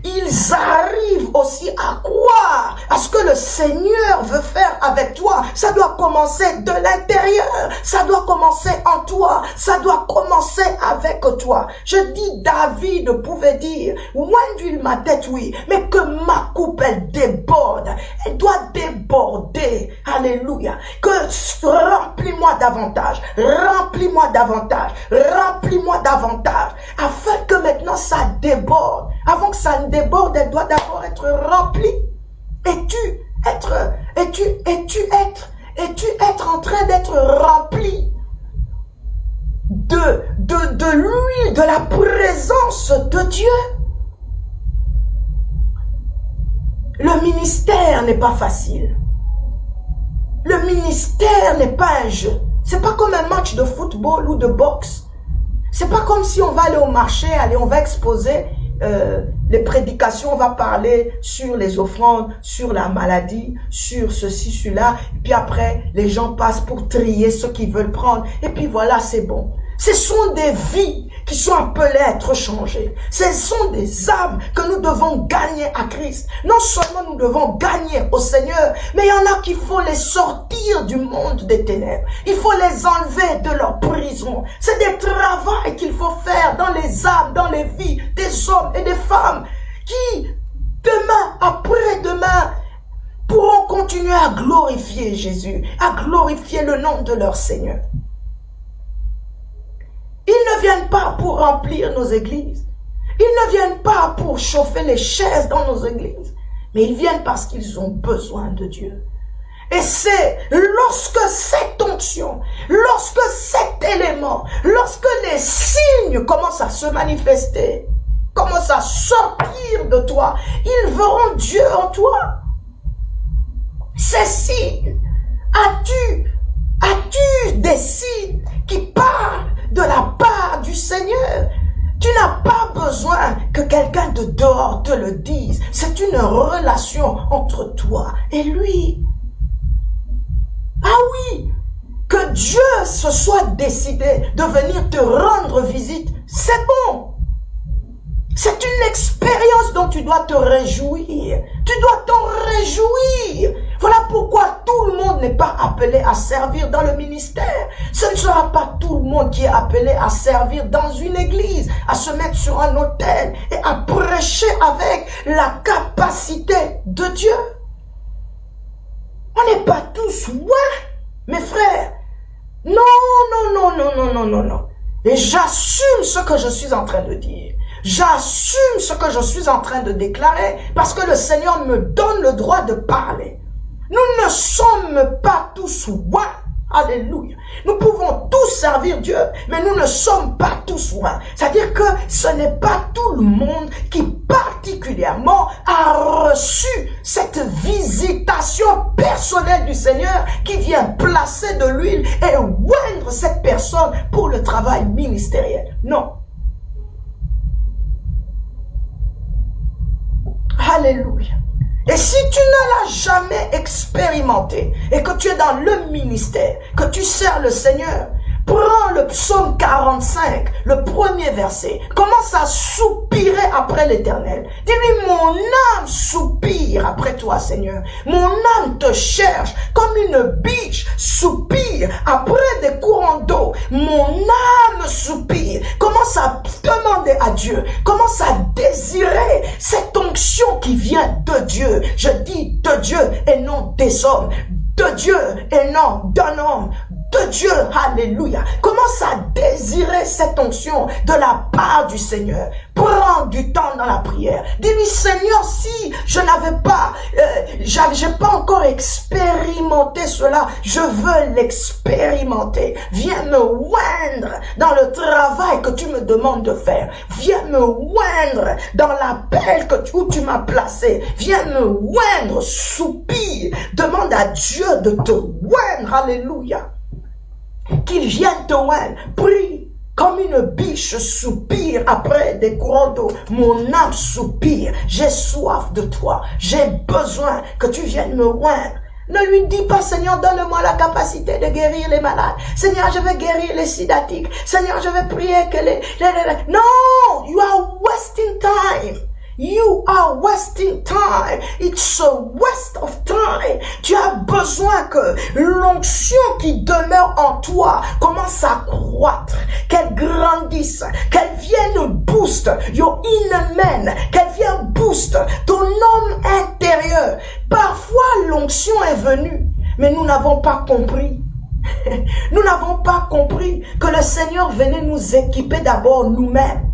ils arrivent aussi à croire à ce que le Seigneur veut faire avec toi, ça doit commencer de l'intérieur, ça doit commencer en toi, ça doit commencer avec toi. Je dis, David pouvait dire, loin d'huile ma tête, oui, mais que ma coupe, elle déborde, elle doit déborder, alléluia, que remplis-moi davantage, remplis-moi davantage, remplis-moi davantage, afin que maintenant ça déborde. Avant que ça ne déborde, elle doit d'abord être remplie. Es-tu être en train d'être rempli de l'huile, de la présence de Dieu? Le ministère n'est pas facile. Le ministère n'est pas un jeu. C'est pas comme un match de football ou de boxe. C'est pas comme si on va aller au marché, on va exposer les prédications, on va parler sur les offrandes, sur la maladie, sur ceci, cela. Et puis après, les gens passent pour trier ceux qu'ils veulent prendre. Et puis voilà, c'est bon. Ce sont des vies qui sont appelées à être changées. Ce sont des âmes que nous devons gagner à Christ. Non seulement nous devons gagner au Seigneur, mais il y en a qu'il faut les sortir du monde des ténèbres. Il faut les enlever de leur prison. C'est des travaux qu'il faut faire dans les âmes, dans les vies des hommes et des femmes qui, demain, après-demain, pourront continuer à glorifier Jésus, à glorifier le nom de leur Seigneur. Ils ne viennent pas pour remplir nos églises. Ils ne viennent pas pour chauffer les chaises dans nos églises. Mais ils viennent parce qu'ils ont besoin de Dieu. Et c'est lorsque cette onction, lorsque cet élément, lorsque les signes commencent à se manifester, commencent à sortir de toi, ils verront Dieu en toi. Ces signes, as-tu des signes qui parlent de la part du Seigneur? Tu n'as pas besoin que quelqu'un de dehors te le dise. C'est une relation entre toi et lui. Ah oui, que Dieu se soit décidé de venir te rendre visite, c'est bon. C'est une expérience dont tu dois te réjouir. Tu dois t'en réjouir. Voilà pourquoi tout le monde n'est pas appelé à servir dans le ministère. Ce ne sera pas tout le monde qui est appelé à servir dans une église, à se mettre sur un autel et à prêcher avec la capacité de Dieu. On n'est pas tous mes frères. Non. Et j'assume ce que je suis en train de dire. J'assume ce que je suis en train de déclarer parce que le Seigneur me donne le droit de parler. Nous ne sommes pas tous Alléluia. Nous pouvons tous servir Dieu, mais nous ne sommes pas tous loin. C'est-à-dire que ce n'est pas tout le monde qui particulièrement a reçu cette visitation personnelle du Seigneur qui vient placer de l'huile et oindre cette personne pour le travail ministériel. Non. Alléluia. Et si tu ne l'as jamais expérimenté et que tu es dans le ministère, que tu sers le Seigneur, prends le psaume 45, le premier verset. Commence à soupirer après l'Éternel. Dis-lui, mon âme soupire après toi, Seigneur. Mon âme te cherche comme une biche soupire après des courants d'eau. Mon âme soupire. Commence à demander à Dieu. Commence à désirer cette onction qui vient de Dieu. Je dis de Dieu et non des hommes. De Dieu et non d'un homme. De Dieu, alléluia. Commence à désirer cette onction de la part du Seigneur. Prends du temps dans la prière. Dis-lui, Seigneur, si je n'avais pas, j'ai pas encore expérimenté cela, je veux l'expérimenter. Viens me oindre dans le travail que tu me demandes de faire. Viens me oindre dans l'appel où tu m'as placé. Viens me oindre, soupire. Demande à Dieu de te oindre, alléluia. Qu'il vienne te oindre. Prie comme une biche soupire après des courants d'eau. Mon âme soupire. J'ai soif de toi. J'ai besoin que tu viennes me oindre. Ne lui dis pas, Seigneur, donne-moi la capacité de guérir les malades. Seigneur, je vais guérir les sidatiques. Seigneur, je vais prier que les... Non! You are wasting time. You are wasting time. It's a waste of time. Tu as besoin que l'onction qui demeure en toi commence à croître, qu'elle grandisse, qu'elle vienne boost your inner man, qu'elle vienne boost ton homme intérieur. Parfois, l'onction est venue, mais nous n'avons pas compris. Nous n'avons pas compris que le Seigneur venait nous équiper d'abord nous-mêmes.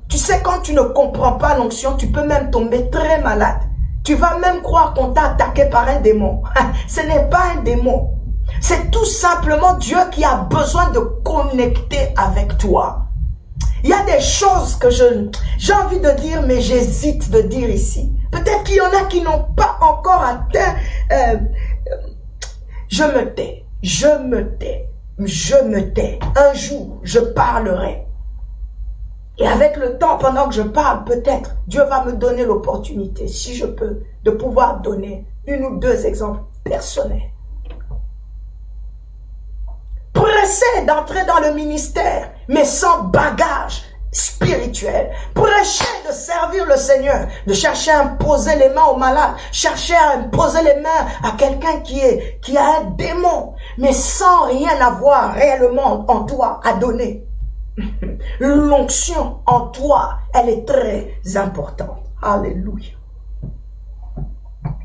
Tu sais, quand tu ne comprends pas l'onction, tu peux même tomber très malade. Tu vas même croire qu'on t'a attaqué par un démon. Ce n'est pas un démon. C'est tout simplement Dieu qui a besoin de connecter avec toi. Il y a des choses que j'ai envie de dire, mais j'hésite de dire ici. Peut-être qu'il y en a qui n'ont pas encore atteint. Je me tais, je me tais, je me tais. Un jour, je parlerai. Et avec le temps, pendant que je parle, peut-être, Dieu va me donner l'opportunité, si je peux, de pouvoir donner une ou deux exemples personnels. Pressé d'entrer dans le ministère, mais sans bagage spirituel. Prêcher de servir le Seigneur, de chercher à imposer les mains aux malades, chercher à imposer les mains à quelqu'un qui a un démon, mais sans rien avoir réellement en toi à donner. L'onction en toi, elle est très importante. Alléluia.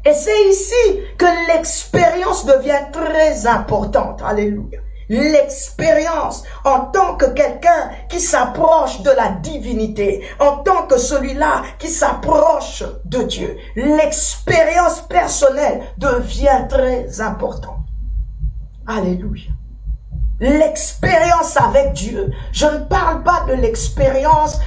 Et c'est ici que l'expérience devient très importante. Alléluia. L'expérience en tant que quelqu'un qui s'approche de la divinité, en tant que celui-là qui s'approche de Dieu. L'expérience personnelle devient très importante. Alléluia. L'expérience avec Dieu. Je ne parle pas de l'expérience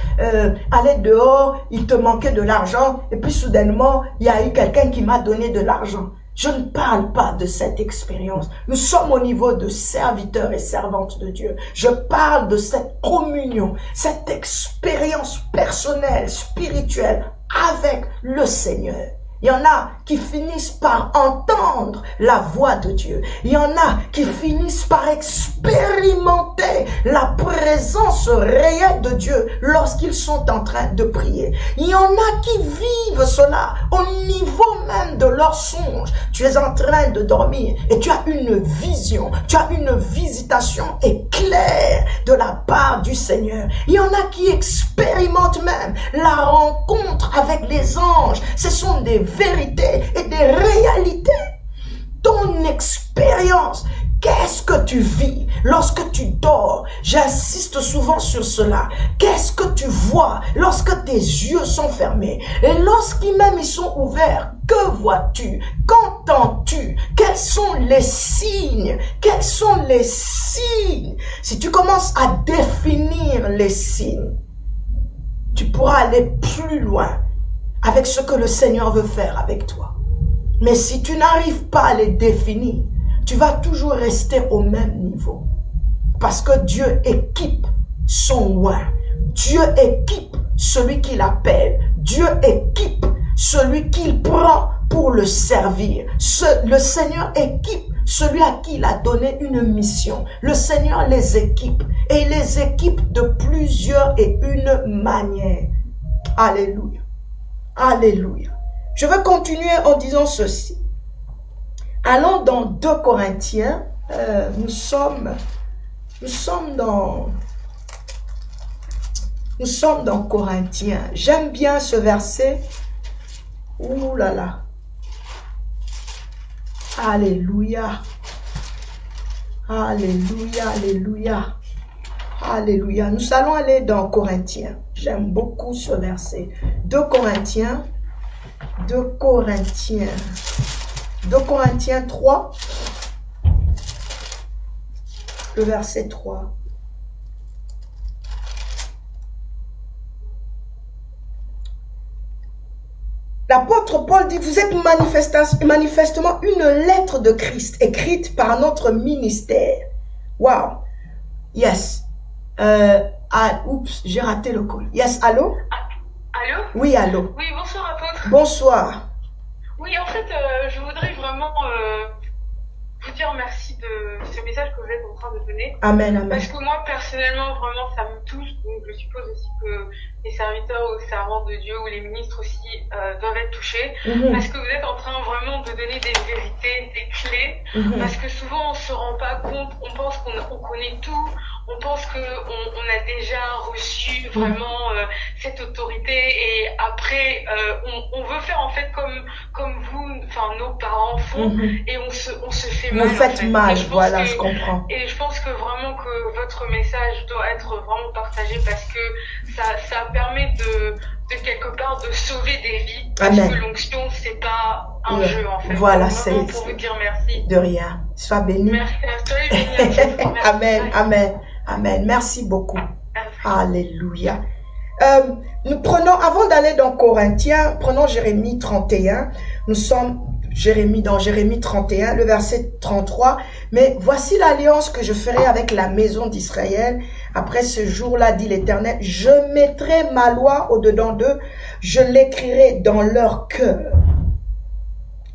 aller dehors, il te manquait de l'argent et puis soudainement, il y a eu quelqu'un qui m'a donné de l'argent. Je ne parle pas de cette expérience. Nous sommes au niveau de serviteurs et servantes de Dieu. Je parle de cette communion, cette expérience personnelle, spirituelle avec le Seigneur. Il y en a qui finissent par entendre la voix de Dieu. Il y en a qui finissent par expérimenter la présence réelle de Dieu lorsqu'ils sont en train de prier. Il y en a qui vivent cela au niveau même de leur songe. Tu es en train de dormir et tu as une vision, tu as une visitation éclair de la part du Seigneur. Il y en a qui expérimentent même la rencontre avec les anges. Ce sont des vérités et des réalités. Ton expérience Qu'est-ce que tu vis lorsque tu dors? J'insiste souvent sur cela. Qu'est-ce que tu vois lorsque tes yeux sont fermés? Et lorsqu'ils même ils sont ouverts, que vois-tu? Qu'entends-tu? Quels sont les signes? Quels sont les signes? Si tu commences à définir les signes, tu pourras aller plus loin avec ce que le Seigneur veut faire avec toi. Mais si tu n'arrives pas à les définir, tu vas toujours rester au même niveau. Parce que Dieu équipe son oint. Dieu équipe celui qui l'appelle. Dieu équipe celui qu'il prend pour le servir. Le Seigneur équipe celui à qui il a donné une mission. Le Seigneur les équipe. Et il les équipe de plusieurs et une manière. Alléluia. Alléluia. Je vais continuer en disant ceci. Allons dans 2 Corinthiens. Nous sommes dans Corinthiens. J'aime bien ce verset. Ouh là là. Alléluia. Alléluia, alléluia. Alléluia. Nous allons aller dans Corinthiens. J'aime beaucoup ce verset. 2 Corinthiens 3. Le verset 3. L'apôtre Paul dit, vous êtes manifestement une lettre de Christ écrite par notre ministère. Wow. Yes. Oups, j'ai raté le call. Yes, allô? Allô? Oui, allô. Oui, bonsoir apôtre. Bonsoir. Oui, en fait, je voudrais vraiment vous dire merci de ce message que vous êtes en train de donner. Amen, amen. Parce que moi, personnellement, vraiment, ça me touche. Donc, je suppose aussi que les serviteurs ou servants de Dieu ou les ministres aussi doivent être touchés. Parce que vous êtes en train vraiment de donner des vérités, des clés. Parce que souvent, on se rend pas compte. On pense qu'on connaît tout. On pense qu'on a déjà reçu vraiment cette autorité. Et après, on veut faire en fait comme vous, enfin nos parents font. Et on se fait mal. Vous faites mal, voilà, je comprends. Et je pense que vraiment que votre message doit être vraiment partagé parce que ça permet de quelque part de sauver des vies. Parce Amen. que l'onction, c'est pas un jeu en fait. Voilà, c'est pour vous dire merci. De rien. Sois béni. Merci. Soyez béni. Amen, amen, amen. Merci beaucoup. Alléluia. Nous prenons, avant d'aller dans Corinthiens, prenons Jérémie 31. Nous sommes dans Jérémie 31, le verset 33. Mais voici l'alliance que je ferai avec la maison d'Israël. Après ce jour-là, dit l'Éternel, je mettrai ma loi au-dedans d'eux, je l'écrirai dans leur cœur.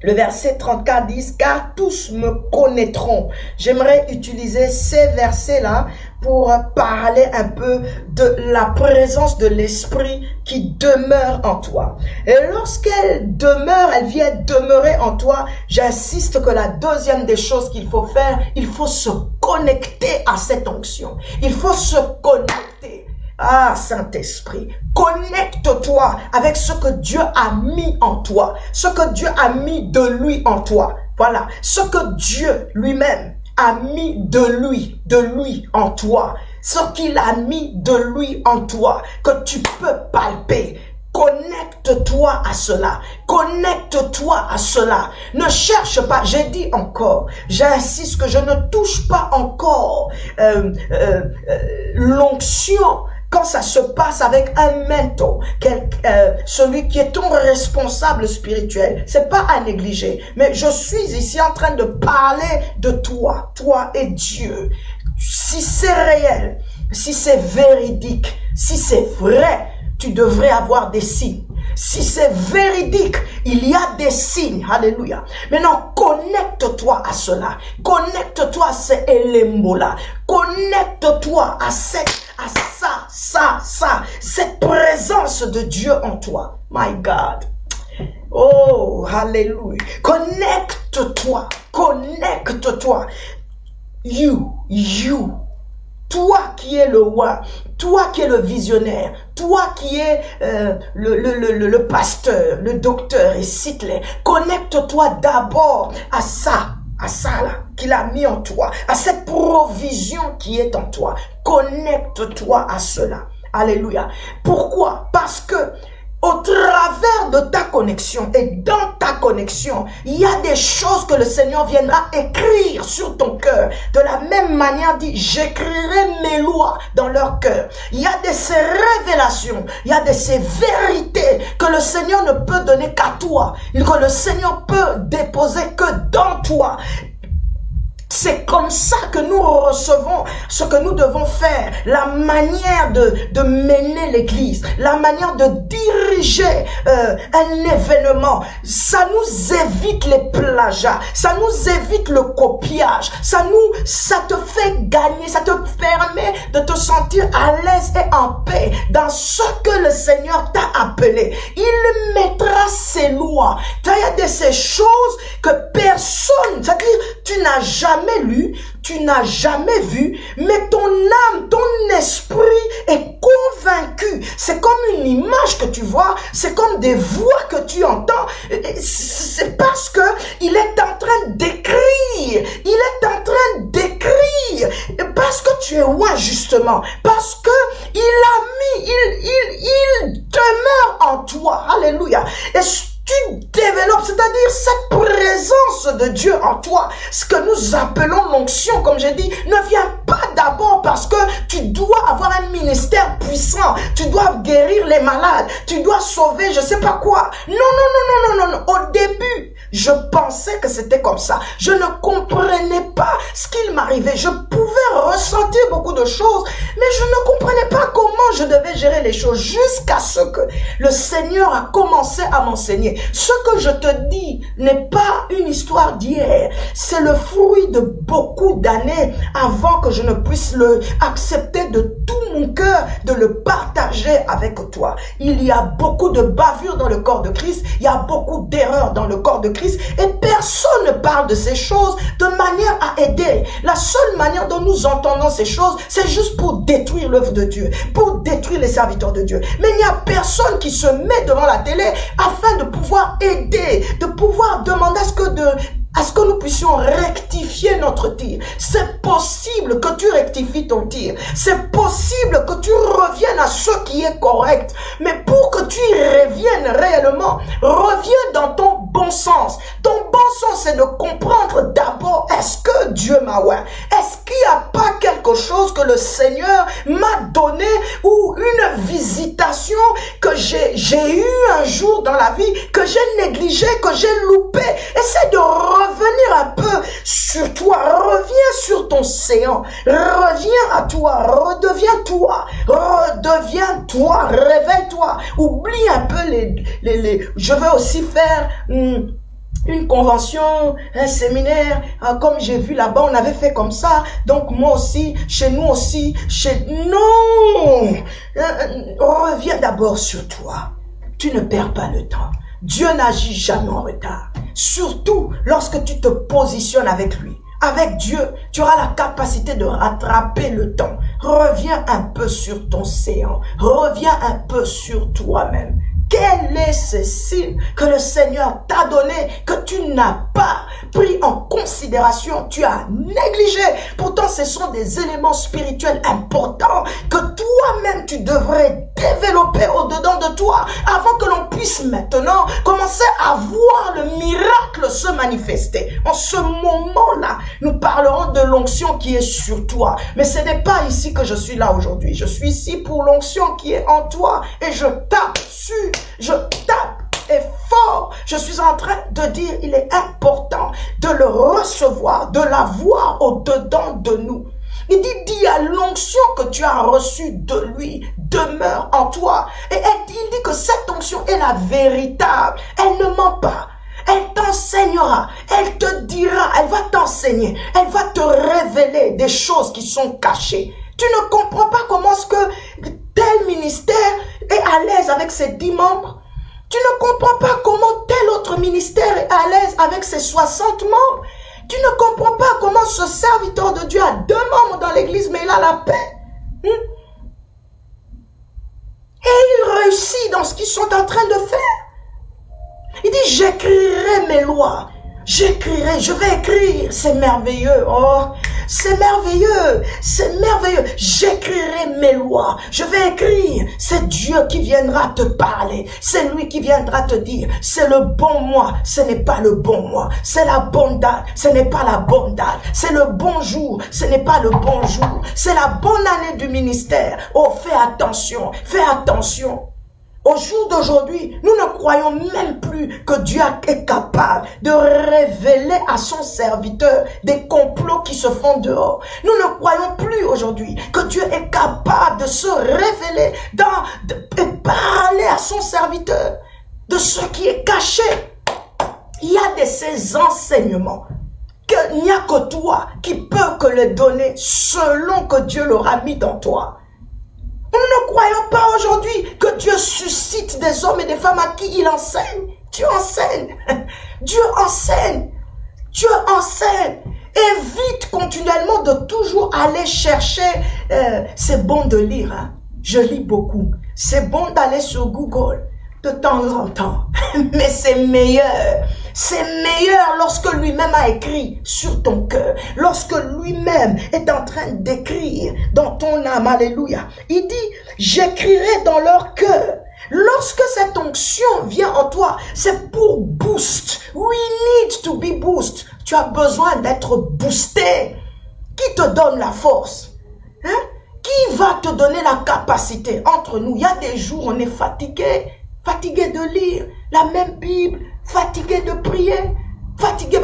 Le verset 34 dit, car tous me connaîtront. J'aimerais utiliser ces versets-là pour parler un peu de la présence de l'Esprit qui demeure en toi. Et lorsqu'elle demeure, elle vient demeurer en toi, j'insiste que la deuxième des choses qu'il faut faire, il faut se connecter à cette onction. Il faut se connecter. Ah, Saint-Esprit, connecte-toi avec ce que Dieu a mis en toi, ce que Dieu a mis de lui en toi. Voilà, ce que Dieu lui-même a mis de lui en toi, ce qu'il a mis de lui en toi, que tu peux palper. Connecte-toi à cela. Connecte-toi à cela. Ne cherche pas. J'ai dit encore. J'insiste que je ne touche pas encore l'onction quand ça se passe avec un mentor, celui qui est ton responsable spirituel. C'est pas à négliger. Mais je suis ici en train de parler de toi et Dieu. Si c'est réel, si c'est véridique, si c'est vrai, tu devrais avoir des signes. Si c'est véridique, il y a des signes. Alléluia. Maintenant, connecte-toi à cela. Connecte-toi à ces éléments-là. Connecte-toi à cette présence de Dieu en toi. My God. Oh, alléluia. Connecte-toi. Connecte-toi. You. Toi qui es le roi, toi qui es le visionnaire, toi qui es le pasteur, le docteur et Sitley, connecte-toi d'abord à ça. à ça là, qu'il a mis en toi, à cette provision qui est en toi. Connecte-toi à cela. Alléluia. Pourquoi? Parce que au travers de ta connexion et dans ta connexion, il y a des choses que le Seigneur viendra écrire sur ton cœur. De la même manière, dit, j'écrirai mes lois dans leur cœur. Il y a de ces révélations, il y a de ces vérités que le Seigneur ne peut donner qu'à toi, que le Seigneur peut déposer que dans toi. C'est comme ça que nous recevons ce que nous devons faire, la manière de mener l'église, la manière de diriger un événement. Ça nous évite les plagiats, ça nous évite le copiage, ça te fait gagner, ça te permet de te sentir à l'aise et en paix dans ce que le Seigneur t'a appelé. Il mettra ses lois. Il y a de ces choses que personne, c'est-à-dire tu n'as jamais lu, tu n'as jamais vu, mais ton âme, ton esprit est convaincu. C'est comme une image que tu vois, c'est comme des voix que tu entends. C'est parce que il est en train d'écrire, il est en train d'écrire, parce que tu es loin justement, parce que il demeure en toi. Alléluia. Et tu développes, c'est-à-dire cette présence de Dieu en toi, ce que nous appelons l'onction, comme j'ai dit, ne vient pas d'abord parce que tu dois avoir un ministère puissant, tu dois guérir les malades, tu dois sauver je sais pas quoi. Non. Au début, je pensais que c'était comme ça. Je ne comprenais pas ce qu'il m'arrivait. Je pouvais ressentir beaucoup de choses, mais je ne comprenais pas comment je devais gérer les choses jusqu'à ce que le Seigneur a commencé à m'enseigner. Ce que je te dis n'est pas une histoire d'hier. C'est le fruit de beaucoup d'années avant que je ne puisse le accepter de tout mon cœur, de le partager avec toi. Il y a beaucoup de bavures dans le corps de Christ. Il y a beaucoup d'erreurs dans le corps de Christ. Et personne ne parle de ces choses de manière à aider. La seule manière dont nous entendons ces choses, c'est juste pour détruire l'œuvre de Dieu, pour détruire les serviteurs de Dieu. Mais il n'y a personne qui se met devant la télé afin de pouvoir aider, de pouvoir demander à ce que nous puissions rectifier notre tir. C'est possible que tu rectifies ton tir. C'est possible que tu reviennes à ce qui est correct. Mais pour que tu y reviennes réellement, reviens dans ton bon sens. Ton bon sens, c'est de comprendre d'abord, est-ce que Dieu m'a oint? Est-ce qu'il n'y a pas quelque chose que le Seigneur m'a donné ou une visitation que j'ai eue un jour dans la vie, que j'ai négligé, que j'ai loupé? Essaie de revenir un peu sur toi, reviens sur ton séant, reviens à toi, redeviens toi, réveille-toi, oublie un peu je veux aussi faire une convention, un séminaire, comme j'ai vu là-bas, on avait fait comme ça, donc moi aussi, chez nous aussi, non, reviens d'abord sur toi, tu ne perds pas le temps. Dieu n'agit jamais en retard. Surtout lorsque tu te positionnes avec lui. Avec Dieu, tu auras la capacité de rattraper le temps. Reviens un peu sur ton séant. Reviens un peu sur toi-même. Quel est ce signe que le Seigneur t'a donné, que tu n'as pas pris en considération, tu as négligé? Pourtant, ce sont des éléments spirituels importants que toi-même tu devrais développer au-dedans de toi avant que l'on puisse maintenant commencer à voir le miracle se manifester. En ce moment-là, nous parlerons de l'onction qui est sur toi. Mais ce n'est pas ici que je suis là aujourd'hui. Je suis ici pour l'onction qui est en toi et je tape sur. Je tape et fort. Je suis en train de dire, il est important de le recevoir, de l'avoir au-dedans de nous. Il dit à l'onction que tu as reçue de lui, demeure en toi. Et il dit que cette onction est la véritable. Elle ne ment pas. Elle t'enseignera, elle te dira, elle va t'enseigner, elle va te révéler des choses qui sont cachées. Tu ne comprends pas comment est-ce que tel ministère est à l'aise avec ses 10 membres. Tu ne comprends pas comment tel autre ministère est à l'aise avec ses 60 membres. Tu ne comprends pas comment ce serviteur de Dieu a 2 membres dans l'église, mais il a la paix. Et il réussit dans ce qu'ils sont en train de faire. Il dit, j'écrirai mes lois. J'écrirai, je vais écrire, c'est merveilleux, oh, c'est merveilleux, c'est merveilleux. J'écrirai mes lois, je vais écrire, c'est Dieu qui viendra te parler, c'est lui qui viendra te dire, c'est le bon mois, ce n'est pas le bon mois, c'est la bonne date, ce n'est pas la bonne date, c'est le bon jour, ce n'est pas le bon jour, c'est la bonne année du ministère. Oh, fais attention, fais attention. Au jour d'aujourd'hui, nous ne croyons même plus que Dieu est capable de révéler à son serviteur des complots qui se font dehors. Nous ne croyons plus aujourd'hui que Dieu est capable de se révéler et parler à son serviteur de ce qui est caché. Il y a de ces enseignements qu'il n'y a que toi qui peux que les donner selon que Dieu l'aura mis dans toi. Nous ne croyons pas aujourd'hui que Dieu suscite des hommes et des femmes à qui il enseigne. Dieu enseigne. Dieu enseigne. Dieu enseigne. Évite continuellement de toujours aller chercher. C'est bon de lire. Hein? Je lis beaucoup. C'est bon d'aller sur Google de temps en temps. Mais c'est meilleur. C'est meilleur lorsque lui-même a écrit sur ton cœur. Lorsque lui-même est en train d'écrire dans ton âme. Alléluia. Il dit, j'écrirai dans leur cœur. Lorsque cette onction vient en toi, c'est pour boost. We need to be boost. Tu as besoin d'être boosté. Qui te donne la force? Hein? Qui va te donner la capacité? Entre nous, il y a des jours où on est fatigué. Fatigué de lire la même Bible, fatigué de prier, fatigué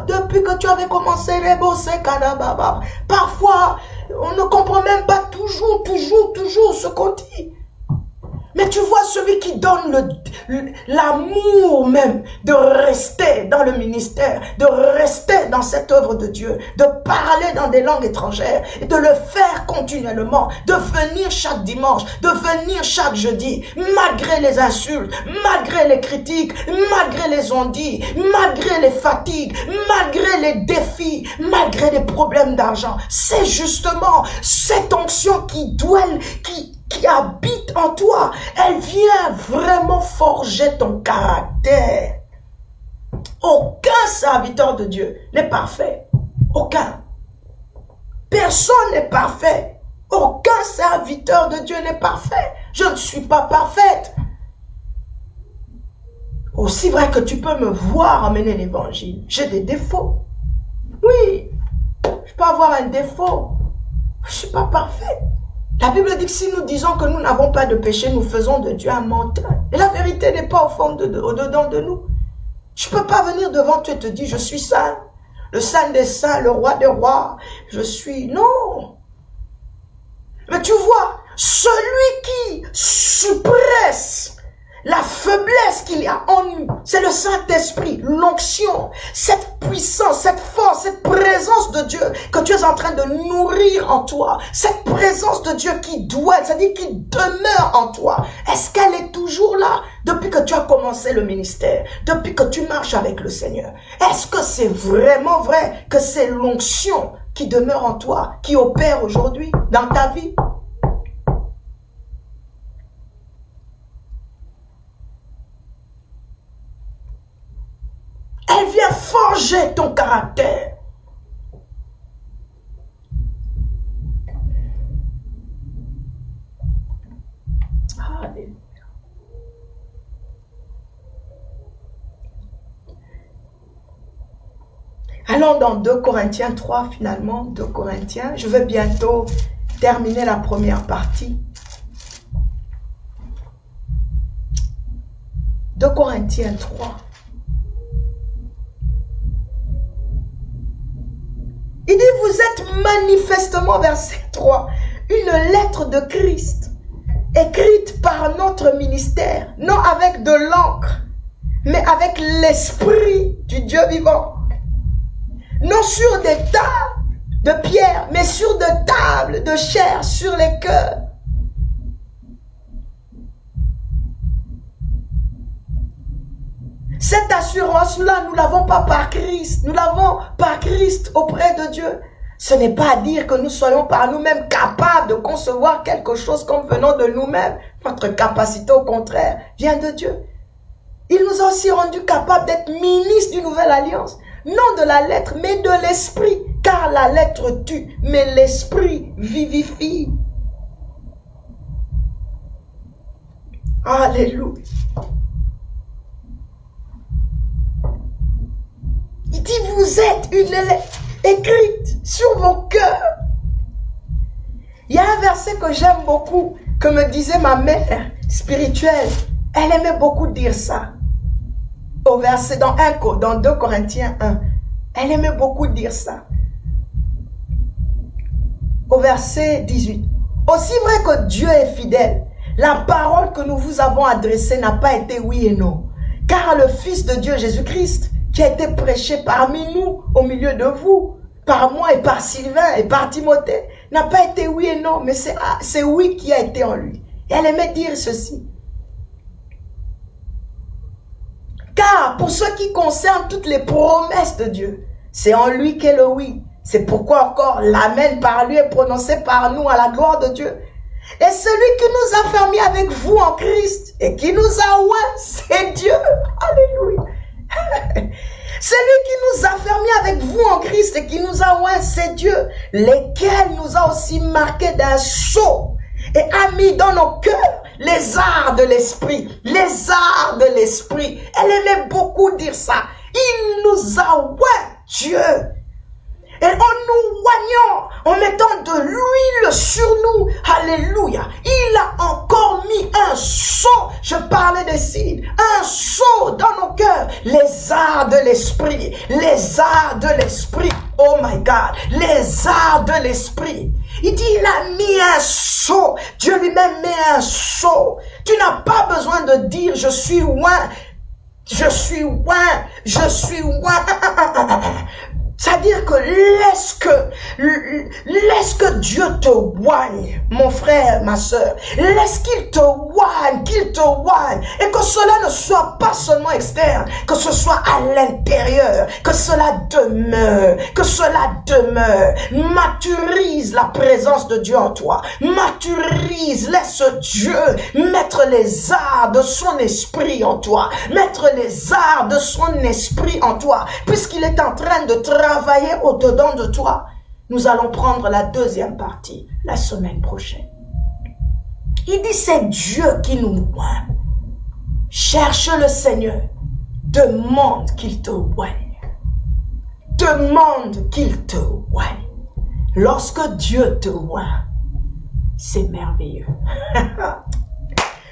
depuis que tu avais commencé parfois on ne comprend même pas toujours ce qu'on dit. Mais tu vois celui qui donne l'amour même de rester dans le ministère, de rester dans cette œuvre de Dieu, de parler dans des langues étrangères, et de le faire continuellement, de venir chaque dimanche, de venir chaque jeudi, malgré les insultes, malgré les critiques, malgré les on-dit, malgré les fatigues, malgré les défis, malgré les problèmes d'argent. C'est justement cette onction qui habite en toi, elle vient vraiment forger ton caractère. Aucun serviteur de Dieu n'est parfait. Aucun. Personne n'est parfait. Aucun serviteur de Dieu n'est parfait. Je ne suis pas parfaite. Aussi vrai que tu peux me voir amener l'évangile, j'ai des défauts. Oui, je peux avoir un défaut. Je ne suis pas parfaite. La Bible dit que si nous disons que nous n'avons pas de péché, nous faisons de Dieu un menteur. Et la vérité n'est pas au fond au-dedans de nous. Je ne peux pas venir devant toi et te dire, je suis saint, le saint des saints, le roi des rois. Je suis... Non. Mais tu vois, celui qui suppresse la faiblesse qu'il y a en nous, c'est le Saint-Esprit, l'onction, cette puissance, cette force, cette présence de Dieu que tu es en train de nourrir en toi, cette présence de Dieu qui dwelle, c'est-à-dire qui demeure en toi. Est-ce qu'elle est toujours là depuis que tu as commencé le ministère, depuis que tu marches avec le Seigneur? Est-ce que c'est vraiment vrai que c'est l'onction qui demeure en toi, qui opère aujourd'hui dans ta vie? Elle vient forger ton caractère. Alléluia. Allons dans 2 Corinthiens 3 finalement. 2 Corinthiens. Je vais bientôt terminer la première partie. 2 Corinthiens 3. Il dit, vous êtes manifestement, verset 3, une lettre de Christ, écrite par notre ministère, non avec de l'encre, mais avec l'esprit du Dieu vivant. Non sur des tables de pierre, mais sur des tables de chair, sur les cœurs. Cette assurance-là, nous l'avons pas par Christ. Nous l'avons par Christ auprès de Dieu. Ce n'est pas à dire que nous soyons par nous-mêmes capables de concevoir quelque chose comme venant de nous-mêmes. Notre capacité, au contraire, vient de Dieu. Il nous a aussi rendus capables d'être ministres d'une nouvelle alliance. Non de la lettre, mais de l'esprit. Car la lettre tue, mais l'esprit vivifie. Alléluia. Il dit, vous êtes une lettre écrite sur vos cœurs. Il y a un verset que j'aime beaucoup, que me disait ma mère spirituelle. Elle aimait beaucoup dire ça. Au verset dans 2 Corinthiens 1. Elle aimait beaucoup dire ça. Au verset 18. Aussi vrai que Dieu est fidèle, la parole que nous vous avons adressée n'a pas été oui et non. Car le Fils de Dieu, Jésus-Christ, qui a été prêché parmi nous, au milieu de vous, par moi et par Sylvain et par Timothée, n'a pas été oui et non, mais c'est oui qui a été en lui. Et elle aimait dire ceci. Car pour ce qui concerne toutes les promesses de Dieu, c'est en lui qu'est le oui. C'est pourquoi encore l'amen par lui est prononcé par nous à la gloire de Dieu. Et celui qui nous a fermés avec vous en Christ et qui nous a oints, c'est Dieu. Alléluia. Celui qui nous a fermés avec vous en Christ et qui nous a oints, c'est Dieu, lesquels nous a aussi marqués d'un sceau et a mis dans nos cœurs les arts de l'esprit. Les arts de l'esprit. Elle aimait beaucoup dire ça. Il nous a oints, Dieu. Et en nous oignant, en mettant de l'huile sur nous, alléluia, il a encore mis un sceau, je parlais des signes, un sceau dans nos cœurs, les arts de l'esprit, les arts de l'esprit, oh my God, les arts de l'esprit. Il dit, il a mis un sceau, Dieu lui-même met un sceau. Tu n'as pas besoin de dire, je suis oint, je suis oint, je suis oint. C'est-à-dire que laisse que Dieu te oigne, mon frère, ma soeur. Laisse qu'il te oigne, et que cela ne soit pas seulement externe, que ce soit à l'intérieur, que cela demeure, Maturise la présence de Dieu en toi. Maturise, laisse Dieu mettre les arts de son esprit en toi. Mettre les arts de son esprit en toi, puisqu'il est en train de travailler au-dedans de toi. Nous allons prendre la deuxième partie la semaine prochaine. Il dit, c'est Dieu qui nous oint. Cherche le Seigneur. Demande qu'il te oigne. Demande qu'il te oigne. Lorsque Dieu te oint, c'est merveilleux.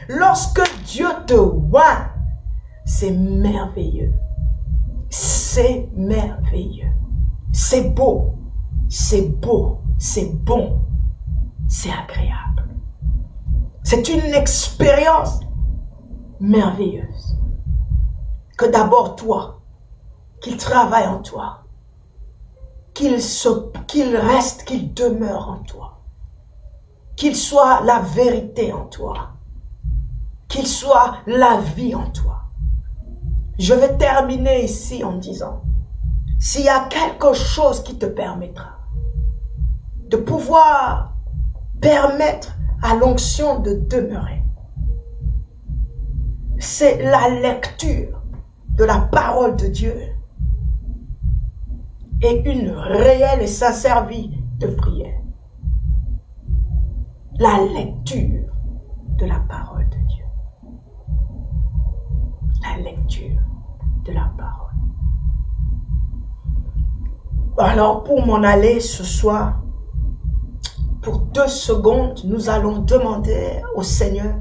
Lorsque Dieu te oint, c'est merveilleux. C'est merveilleux. C'est beau. C'est beau. C'est bon. C'est agréable. C'est une expérience merveilleuse. Que d'abord toi, qu'il travaille en toi, qu'il reste, qu'il demeure en toi, qu'il soit la vérité en toi, qu'il soit la vie en toi. Je vais terminer ici en disant, s'il y a quelque chose qui te permettra de pouvoir permettre à l'onction de demeurer, c'est la lecture de la parole de Dieu et une réelle et sincère vie de prière. La lecture de la parole de Dieu. La lecture de la parole. Alors, pour m'en aller ce soir, pour 2 secondes, nous allons demander au Seigneur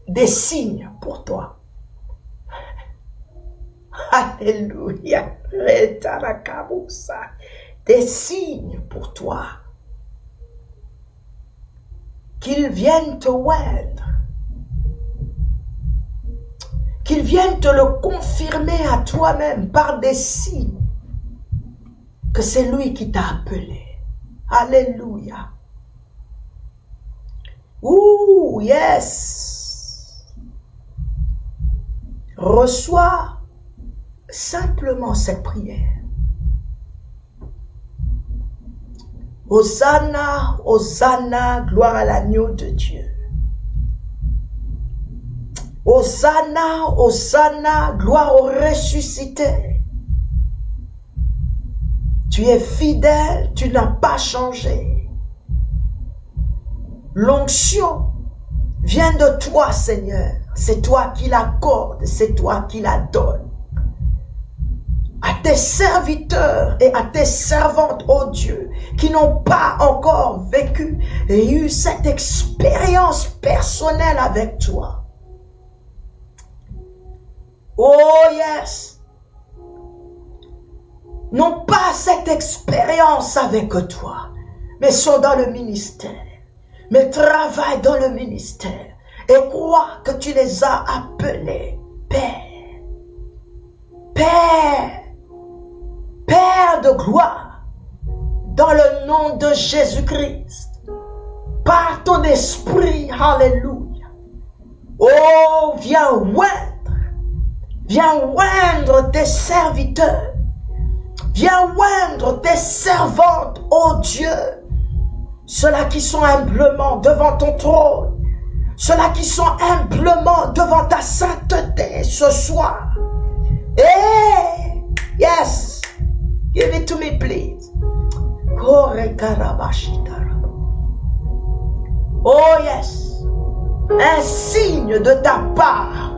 des signes pour toi. Alléluia. Des signes pour toi. Qu'ils viennent te oindre. Qu'il vienne te le confirmer à toi-même par des signes que c'est lui qui t'a appelé. Alléluia. Ouh, yes. Reçois simplement cette prière. Hosanna, Hosanna, gloire à l'agneau de Dieu. Hosanna, Hosanna, gloire au ressuscité. Tu es fidèle, tu n'as pas changé. L'onction vient de toi, Seigneur. C'est toi qui l'accordes, c'est toi qui la donnes. À tes serviteurs et à tes servantes, ô Dieu, qui n'ont pas encore vécu et eu cette expérience personnelle avec toi. Oh yes, n'ont pas cette expérience avec toi, mais sont dans le ministère, mais travaillent dans le ministère et croient que tu les as appelés Père. Père, Père de gloire, dans le nom de Jésus-Christ, par ton esprit, alléluia. Oh, viens oindre tes serviteurs, viens oindre tes servantes, ô Dieu, ceux-là qui sont humblement devant ton trône, ceux-là qui sont humblement devant ta sainteté ce soir. Hey, yes, give it to me, please. Oh yes, un signe de ta part.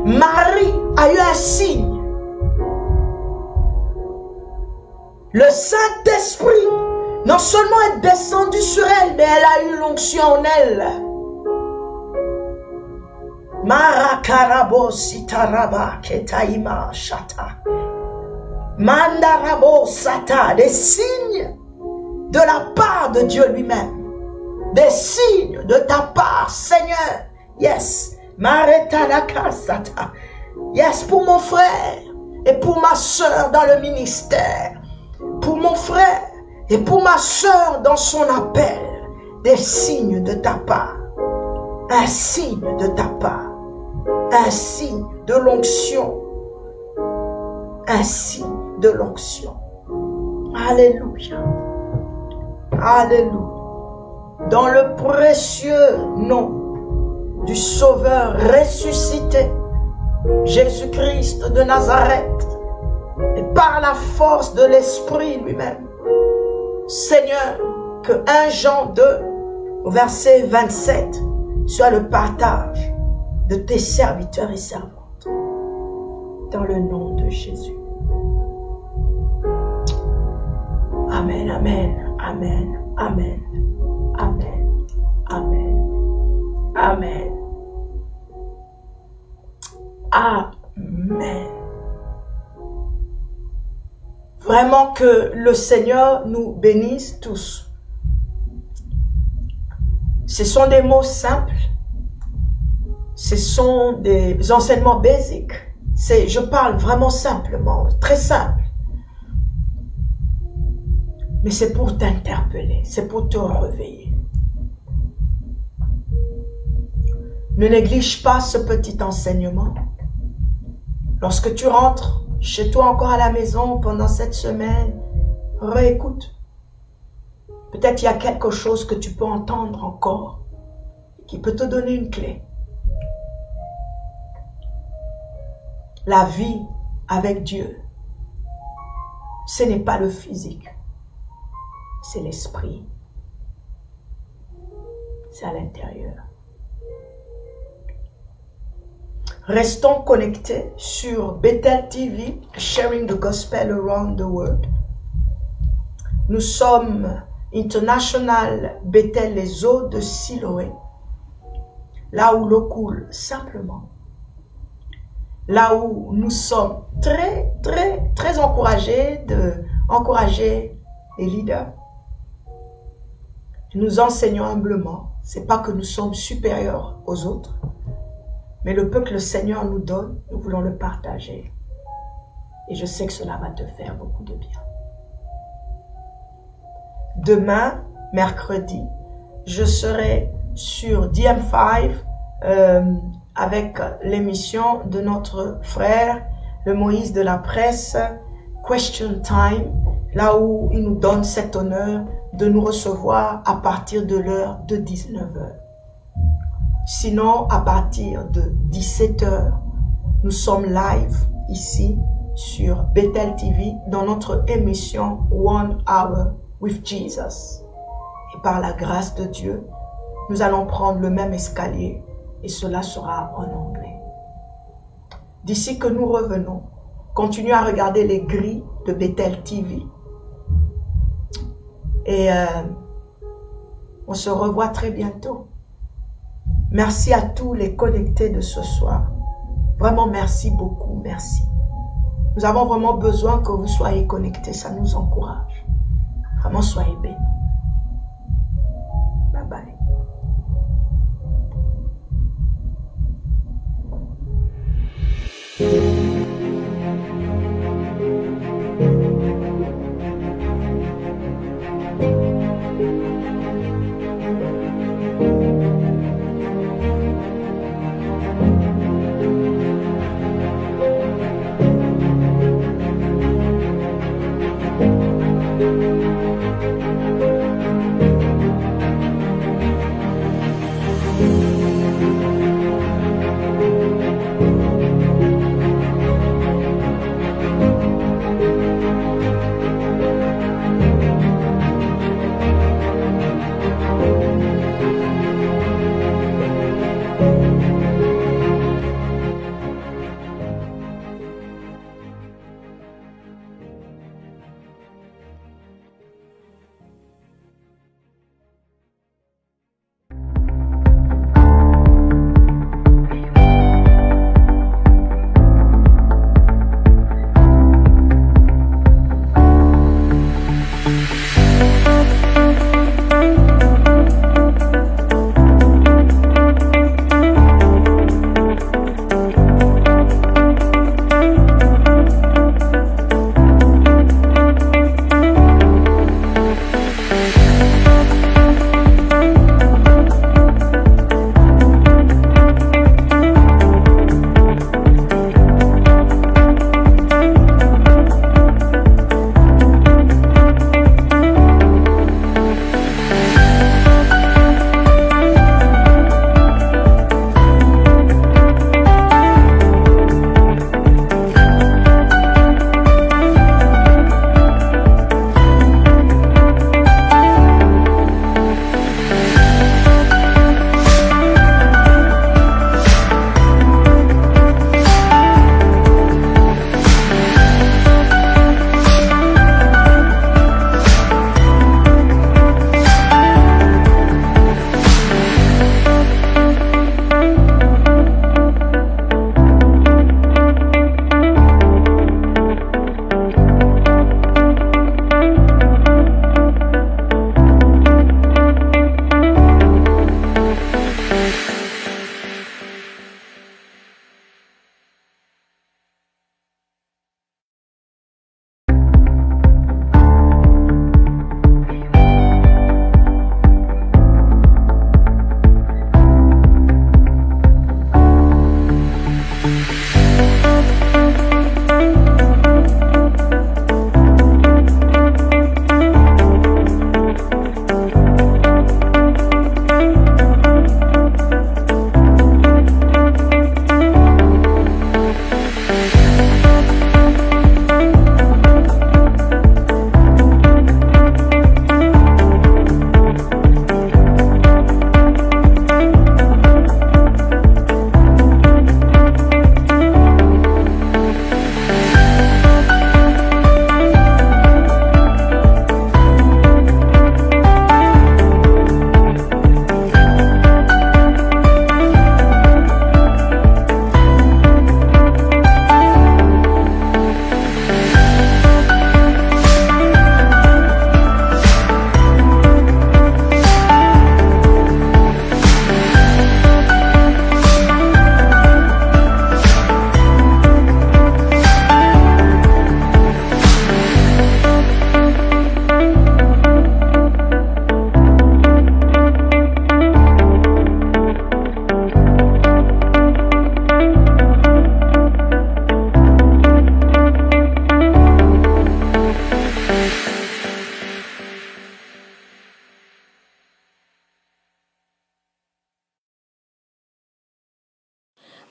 Marie a eu un signe. Le Saint-Esprit non seulement est descendu sur elle, mais elle a eu l'onction en elle. Marakarabo sitaraba ketaima shata. Mandarabo sata. Des signes de la part de Dieu lui-même. Des signes de ta part, Seigneur. Yes. Mareta la kasata. Yes, pour mon frère et pour ma soeur dans le ministère. Pour mon frère et pour ma soeur dans son appel. Des signes de ta part. Un signe de ta part. Un signe de l'onction. Un signe de l'onction. Alléluia. Alléluia. Dans le précieux nom du Sauveur ressuscité, Jésus-Christ de Nazareth, et par la force de l'Esprit lui-même, Seigneur, que 1 Jean 2, au verset 27, soit le partage de tes serviteurs et servantes, dans le nom de Jésus. Amen, amen, amen, amen, amen, amen, amen, amen. Vraiment que le Seigneur nous bénisse tous. Ce sont des mots simples. Ce sont des enseignements basiques. Je parle vraiment simplement, très simple. Mais c'est pour t'interpeller, c'est pour te réveiller. Ne néglige pas ce petit enseignement. Lorsque tu rentres chez toi encore à la maison pendant cette semaine, réécoute. Peut-être il y a quelque chose que tu peux entendre encore, qui peut te donner une clé. La vie avec Dieu, ce n'est pas le physique, c'est l'esprit. C'est à l'intérieur. Restons connectés sur Bethel TV, sharing the gospel around the world. Nous sommes International Bethel, les eaux de Siloé, là où l'eau coule simplement. Là où nous sommes très encouragés d'encourager les leaders. Nous enseignons humblement. C'est pas que nous sommes supérieurs aux autres, mais le peu que le Seigneur nous donne, nous voulons le partager. Et je sais que cela va te faire beaucoup de bien. Demain, mercredi, je serai sur DM5 avec l'émission de notre frère, le Moïse de la presse, Question Time, là où il nous donne cet honneur de nous recevoir à partir de l'heure de 19h. Sinon, à partir de 17h, nous sommes live ici sur Bethel TV dans notre émission One Hour with Jesus. Et par la grâce de Dieu, nous allons prendre le même escalier et cela sera en anglais. D'ici que nous revenons, continuez à regarder les grilles de Bethel TV. Et on se revoit très bientôt. Merci à tous les connectés de ce soir. Vraiment, merci beaucoup, merci. Nous avons vraiment besoin que vous soyez connectés, ça nous encourage. Vraiment, soyez bénis. Bye bye.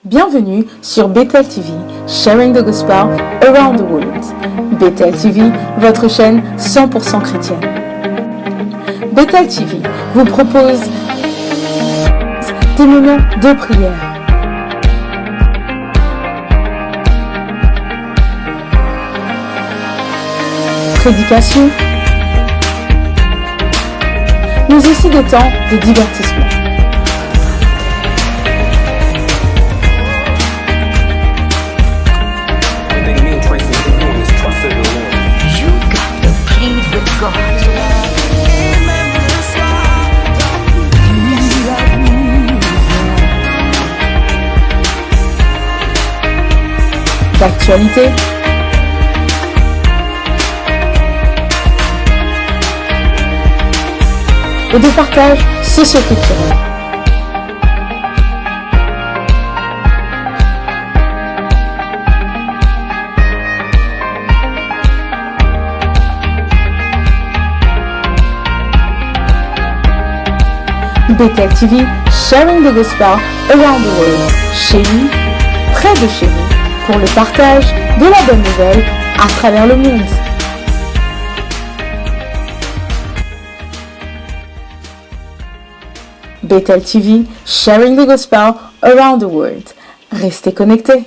Bienvenue sur Bethel TV, Sharing the Gospel Around the World. Bethel TV, votre chaîne 100% chrétienne. Bethel TV vous propose des moments de prière, prédication, mais aussi des temps de divertissement. D'actualité, et de partage socio-culturel. Bethel TV, Sharing the Gospel Around the World. Chez lui, près de chez vous, pour le partage de la bonne nouvelle à travers le monde. Bethel TV, Sharing the Gospel Around the World. Restez connectés.